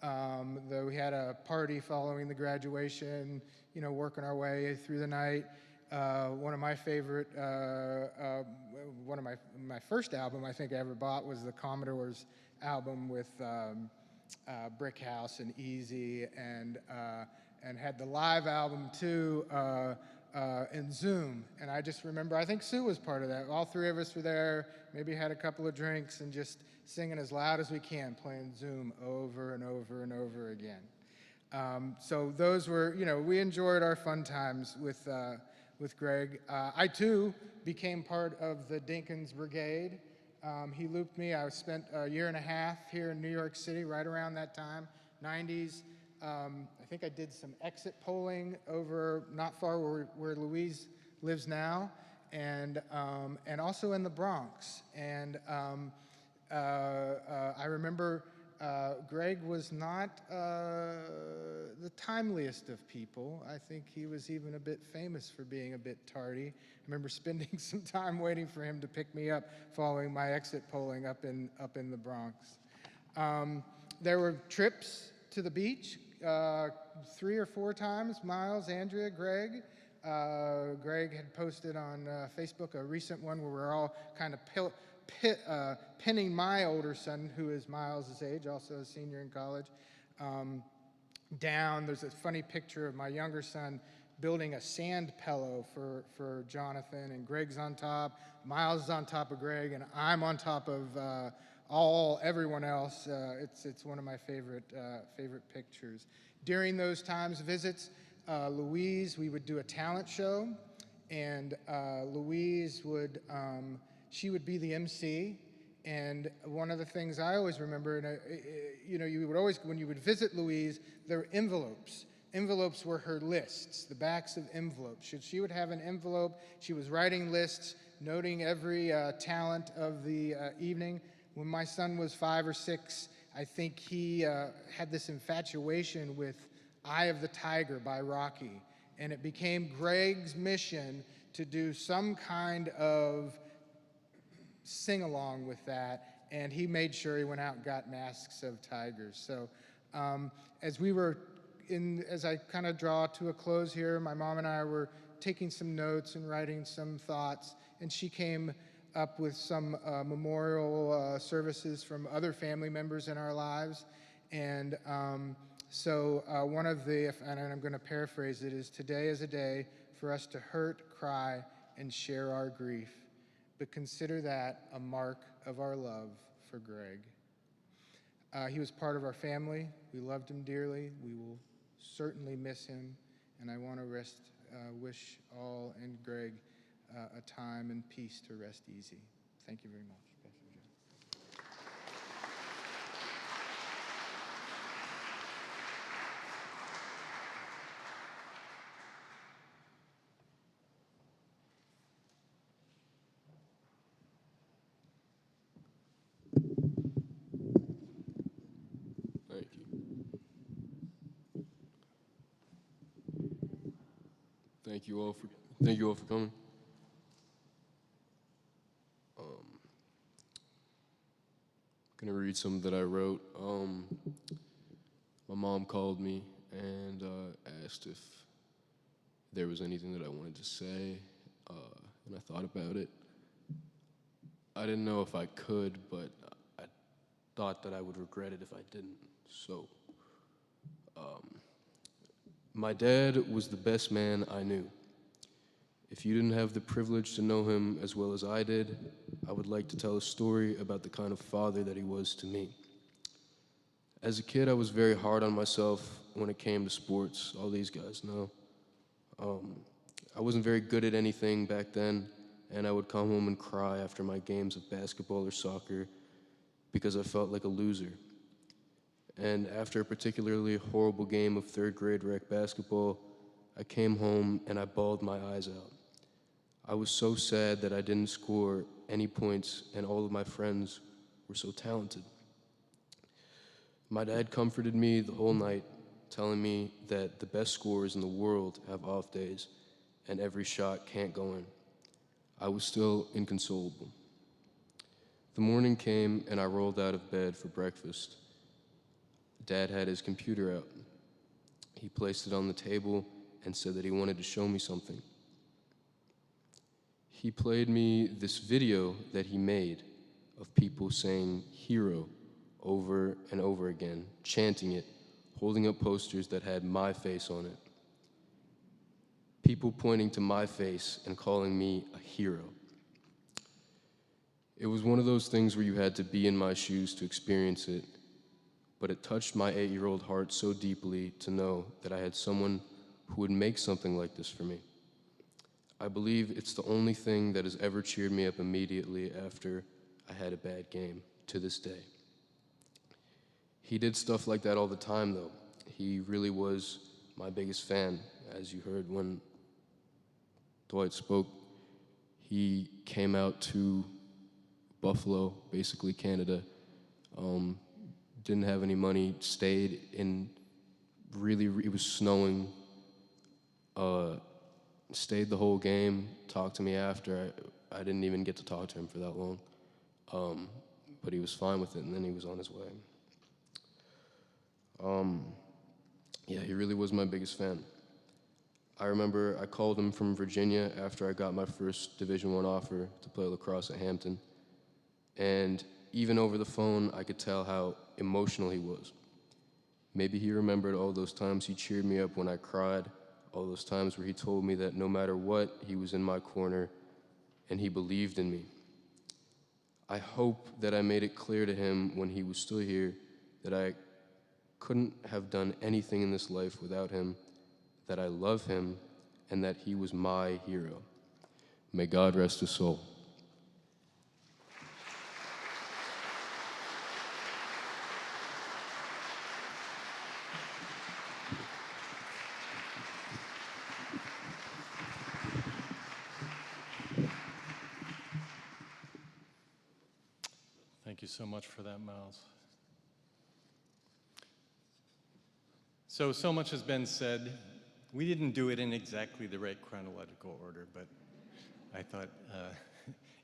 Though we had a party following the graduation, you know, working our way through the night. One of my favorite, one of my first album I think I ever bought was the Commodores album with Brick House and Easy, and had the live album too in Zoom. And I just remember, I think Sue was part of that. All three of us were there, maybe had a couple of drinks, and just singing as loud as we can, playing Zoom over and over and over again. So those were, you know, we enjoyed our fun times with Greg. I too became part of the Dinkins Brigade. He looped me. I spent a year and a half here in New York City right around that time, 90s. I think I did some exit polling over not far where Louise lives now, and also in the Bronx. And I remember Greg was not the timeliest of people. I think he was even a bit famous for being a bit tardy. I remember spending some time waiting for him to pick me up following my exit polling up in the Bronx. There were trips to the beach 3 or 4 times. Miles, Andrea, Greg. Greg had posted on Facebook a recent one where we're all kind of pinning my older son, who is Miles' age, also a senior in college, down. There's a funny picture of my younger son building a sand pillow for Jonathan, and Greg's on top, Miles is on top of Greg, and I'm on top of everyone else. It's one of my favorite pictures. During those times visits, Louise, we would do a talent show, and Louise would she would be the MC. And one of the things I always remember, and you know, you would always, when you would visit Louise, there were envelopes. Envelopes were her lists, the backs of envelopes. She would have an envelope. She was writing lists, noting every talent of the evening. When my son was 5 or 6, I think he had this infatuation with Eye of the Tiger by Rocky. And it became Greg's mission to do some kind of sing along with that, and he made sure he went out and got masks of tigers. So as I kind of draw to a close here, my mom and I were taking some notes and writing some thoughts, and she came up with some memorial services from other family members in our lives. And so one of the, and I'm going to paraphrase it, is today is a day for us to hurt, cry, and share our grief. But consider that a mark of our love for Greg. He was part of our family. We loved him dearly. We will certainly miss him. And I want to wish all and Greg a time and peace to rest easy. Thank you very much, Pastor John. Thank you. Thank you all for coming. I'm gonna read some that I wrote. My mom called me and asked if there was anything that I wanted to say, and I thought about it. I didn't know if I could, but I thought that I would regret it if I didn't. So, my dad was the best man I knew. If you didn't have the privilege to know him as well as I did, I would like to tell a story about the kind of father that he was to me. As a kid, I was very hard on myself when it came to sports. All these guys know. I wasn't very good at anything back then, and I would come home and cry after my games of basketball or soccer because I felt like a loser. And after a particularly horrible game of third grade rec basketball, I came home and I bawled my eyes out. I was so sad that I didn't score any points and all of my friends were so talented. My dad comforted me the whole night, telling me that the best scorers in the world have off days and every shot can't go in. I was still inconsolable. The morning came and I rolled out of bed for breakfast. Dad had his computer out. He placed it on the table and said that he wanted to show me something. He played me this video that he made of people saying "hero" over and over again, chanting it, holding up posters that had my face on it. People pointing to my face and calling me a hero. It was one of those things where you had to be in my shoes to experience it, but it touched my 8-year-old heart so deeply to know that I had someone who would make something like this for me. I believe it's the only thing that has ever cheered me up immediately after I had a bad game, to this day. He did stuff like that all the time, though. He really was my biggest fan. As you heard when Dwight spoke, he came out to Buffalo, basically Canada, didn't have any money, stayed in it was snowing, stayed the whole game, talked to me after. I didn't even get to talk to him for that long, but he was fine with it, and then he was on his way. Yeah, he really was my biggest fan. I remember I called him from Virginia after I got my first Division I offer to play lacrosse at Hampton, and even over the phone, I could tell how emotional he was. Maybe he remembered all those times he cheered me up when I cried, all those times where he told me that no matter what, he was in my corner and he believed in me. I hope that I made it clear to him when he was still here that I couldn't have done anything in this life without him, that I love him, and that he was my hero. May God rest his soul. Thank you so much for that, Miles. So much has been said. We didn't do it in exactly the right chronological order, but I thought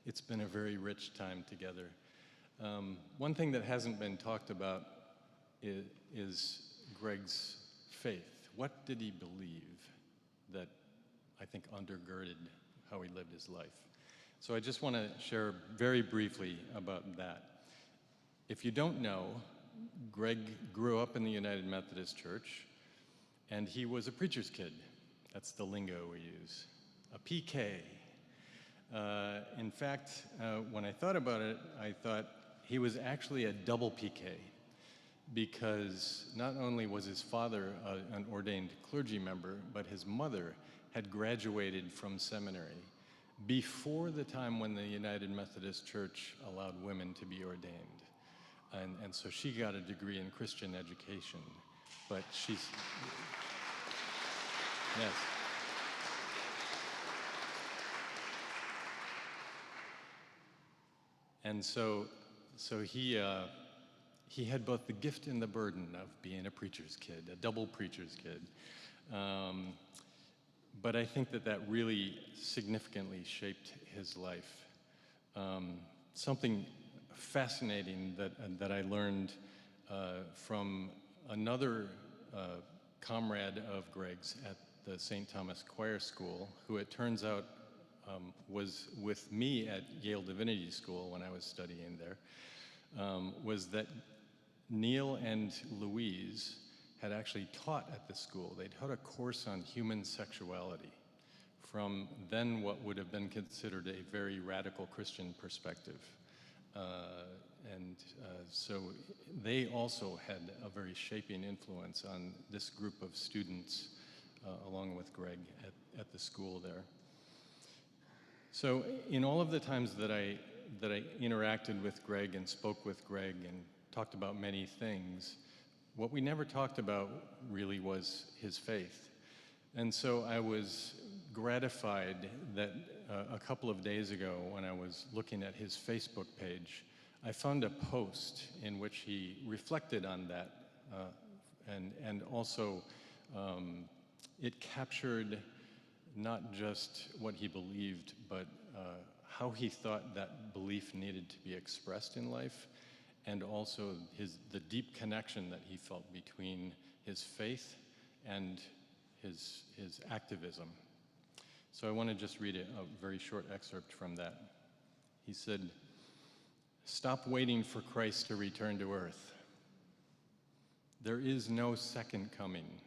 it's been a very rich time together. One thing that hasn't been talked about is Greg's faith. What did he believe that I think undergirded how he lived his life? So I just want to share very briefly about that. If you don't know, Greg grew up in the United Methodist Church, and he was a preacher's kid. That's the lingo we use, a PK. In fact, when I thought about it, I thought he was actually a double PK, because not only was his father an ordained clergy member, but his mother had graduated from seminary before the time when the United Methodist Church allowed women to be ordained. And so she got a degree in Christian education, but she's, yes. And so he had both the gift and the burden of being a preacher's kid, a double preacher's kid. But I think that really significantly shaped his life. Something fascinating that I learned from another comrade of Greg's at the St. Thomas Choir School, who it turns out was with me at Yale Divinity School when I was studying there, was that Neil and Louise had actually taught at the school. They taught a course on human sexuality from then what would have been considered a very radical Christian perspective. So they also had a very shaping influence on this group of students, along with Greg at the school there. So in all of the times that I interacted with Greg and spoke with Greg and talked about many things, what we never talked about really was his faith. And so I was gratified that a couple of days ago, when I was looking at his Facebook page, I found a post in which he reflected on that, and also it captured not just what he believed, but how he thought that belief needed to be expressed in life, and also the deep connection that he felt between his faith and his activism. So I want to just read a very short excerpt from that. He said, "Stop waiting for Christ to return to earth. There is no second coming.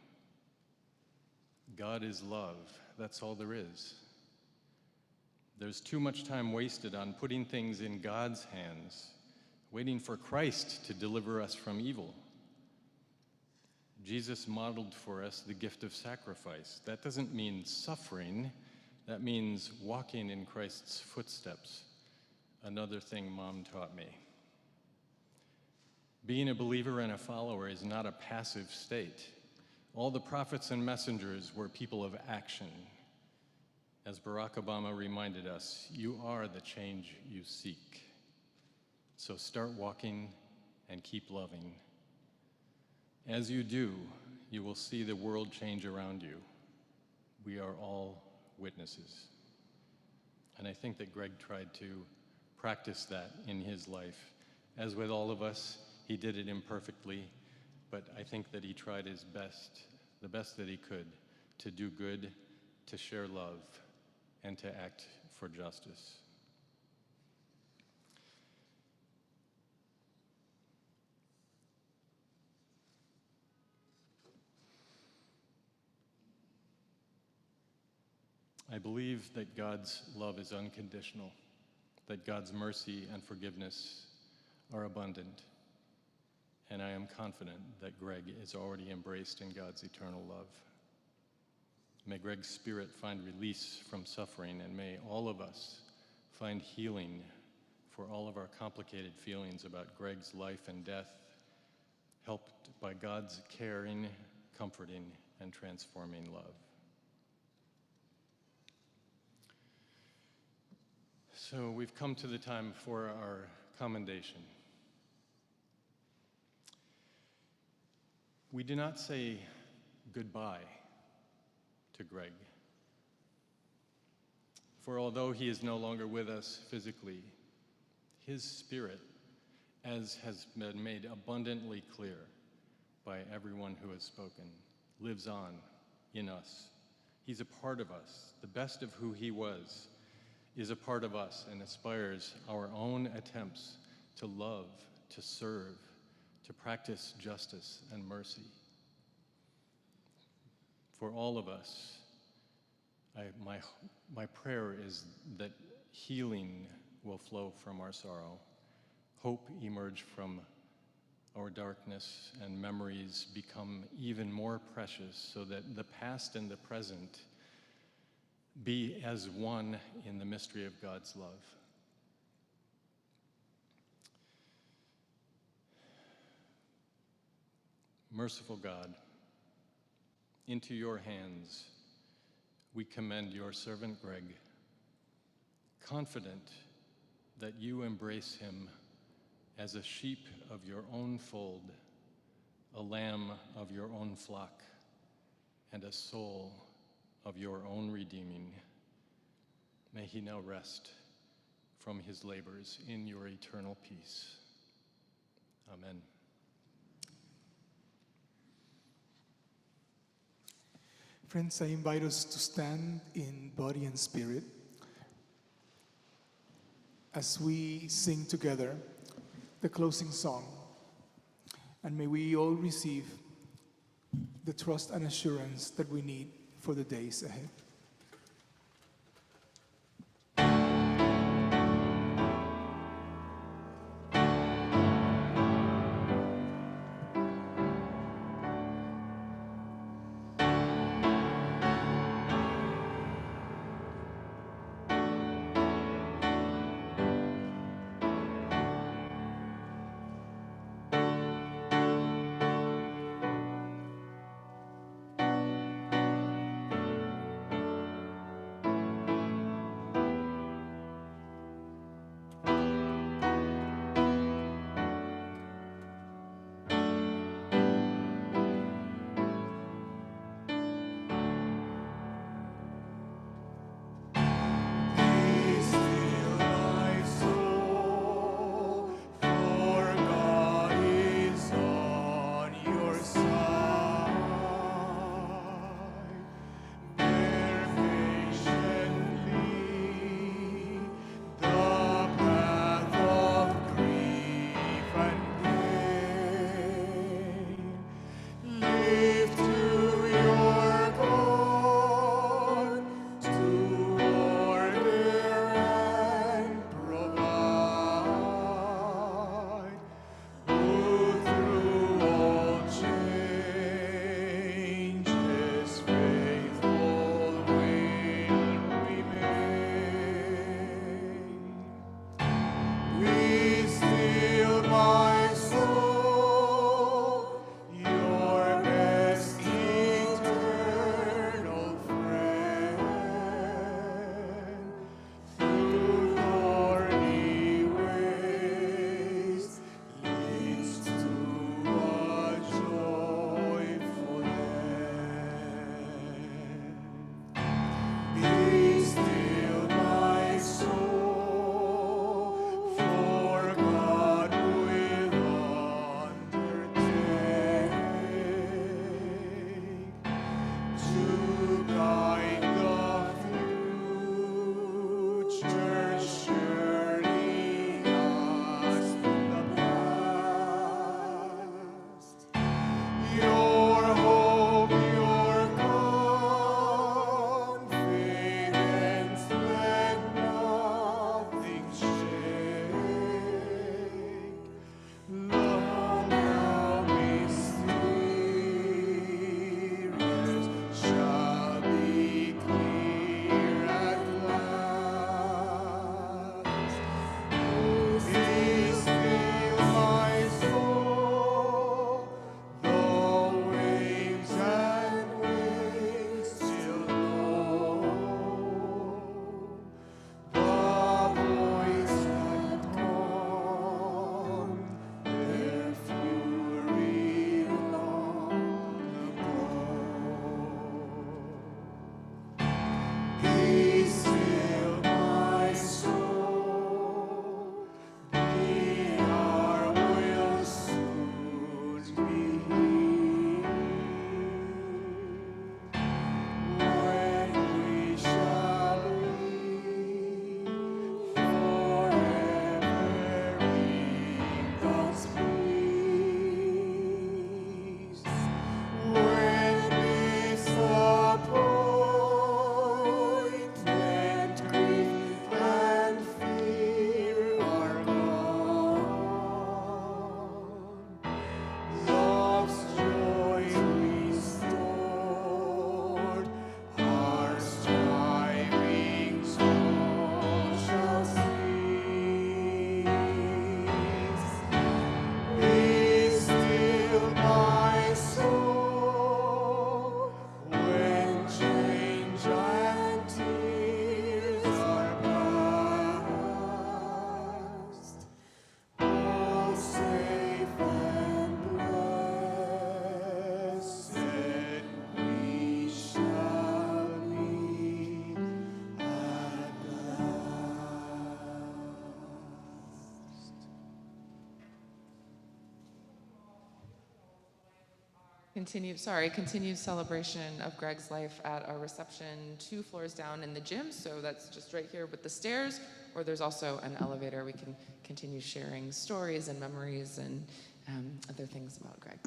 God is love. That's all there is. There's too much time wasted on putting things in God's hands, waiting for Christ to deliver us from evil. Jesus modeled for us the gift of sacrifice. That doesn't mean suffering. That means walking in Christ's footsteps. Another thing Mom taught me. Being a believer and a follower is not a passive state. All the prophets and messengers were people of action. As Barack Obama reminded us, you are the change you seek. So start walking and keep loving. As you do, you will see the world change around you. We are all witnesses." And I think that Greg tried to practice that in his life. As with all of us, he did it imperfectly, but I think that he tried his best, the best that he could, to do good, to share love, and to act for justice. I believe that God's love is unconditional, that God's mercy and forgiveness are abundant, and I am confident that Greg is already embraced in God's eternal love. May Greg's spirit find release from suffering, and may all of us find healing for all of our complicated feelings about Greg's life and death, helped by God's caring, comforting, and transforming love. So we've come to the time for our commendation. We do not say goodbye to Greg, for although he is no longer with us physically, his spirit, as has been made abundantly clear by everyone who has spoken, lives on in us. He's a part of us. The best of who he was is a part of us and aspires our own attempts to love, to serve, to practice justice and mercy. For all of us, my prayer is that healing will flow from our sorrow, hope emerge from our darkness, and memories become even more precious so that the past and the present be as one in the mystery of God's love. Merciful God, into your hands we commend your servant Greg, confident that you embrace him as a sheep of your own fold, a lamb of your own flock, and a soul of your own redeeming. May he now rest from his labors in your eternal peace. Amen. Friends, I invite us to stand in body and spirit as we sing together the closing song. And may we all receive the trust and assurance that we need for the days ahead. continued celebration of Greg's life at our reception 2 floors down in the gym. So that's just right here with the stairs, or there's also an elevator. We can continue sharing stories and memories and other things about Greg.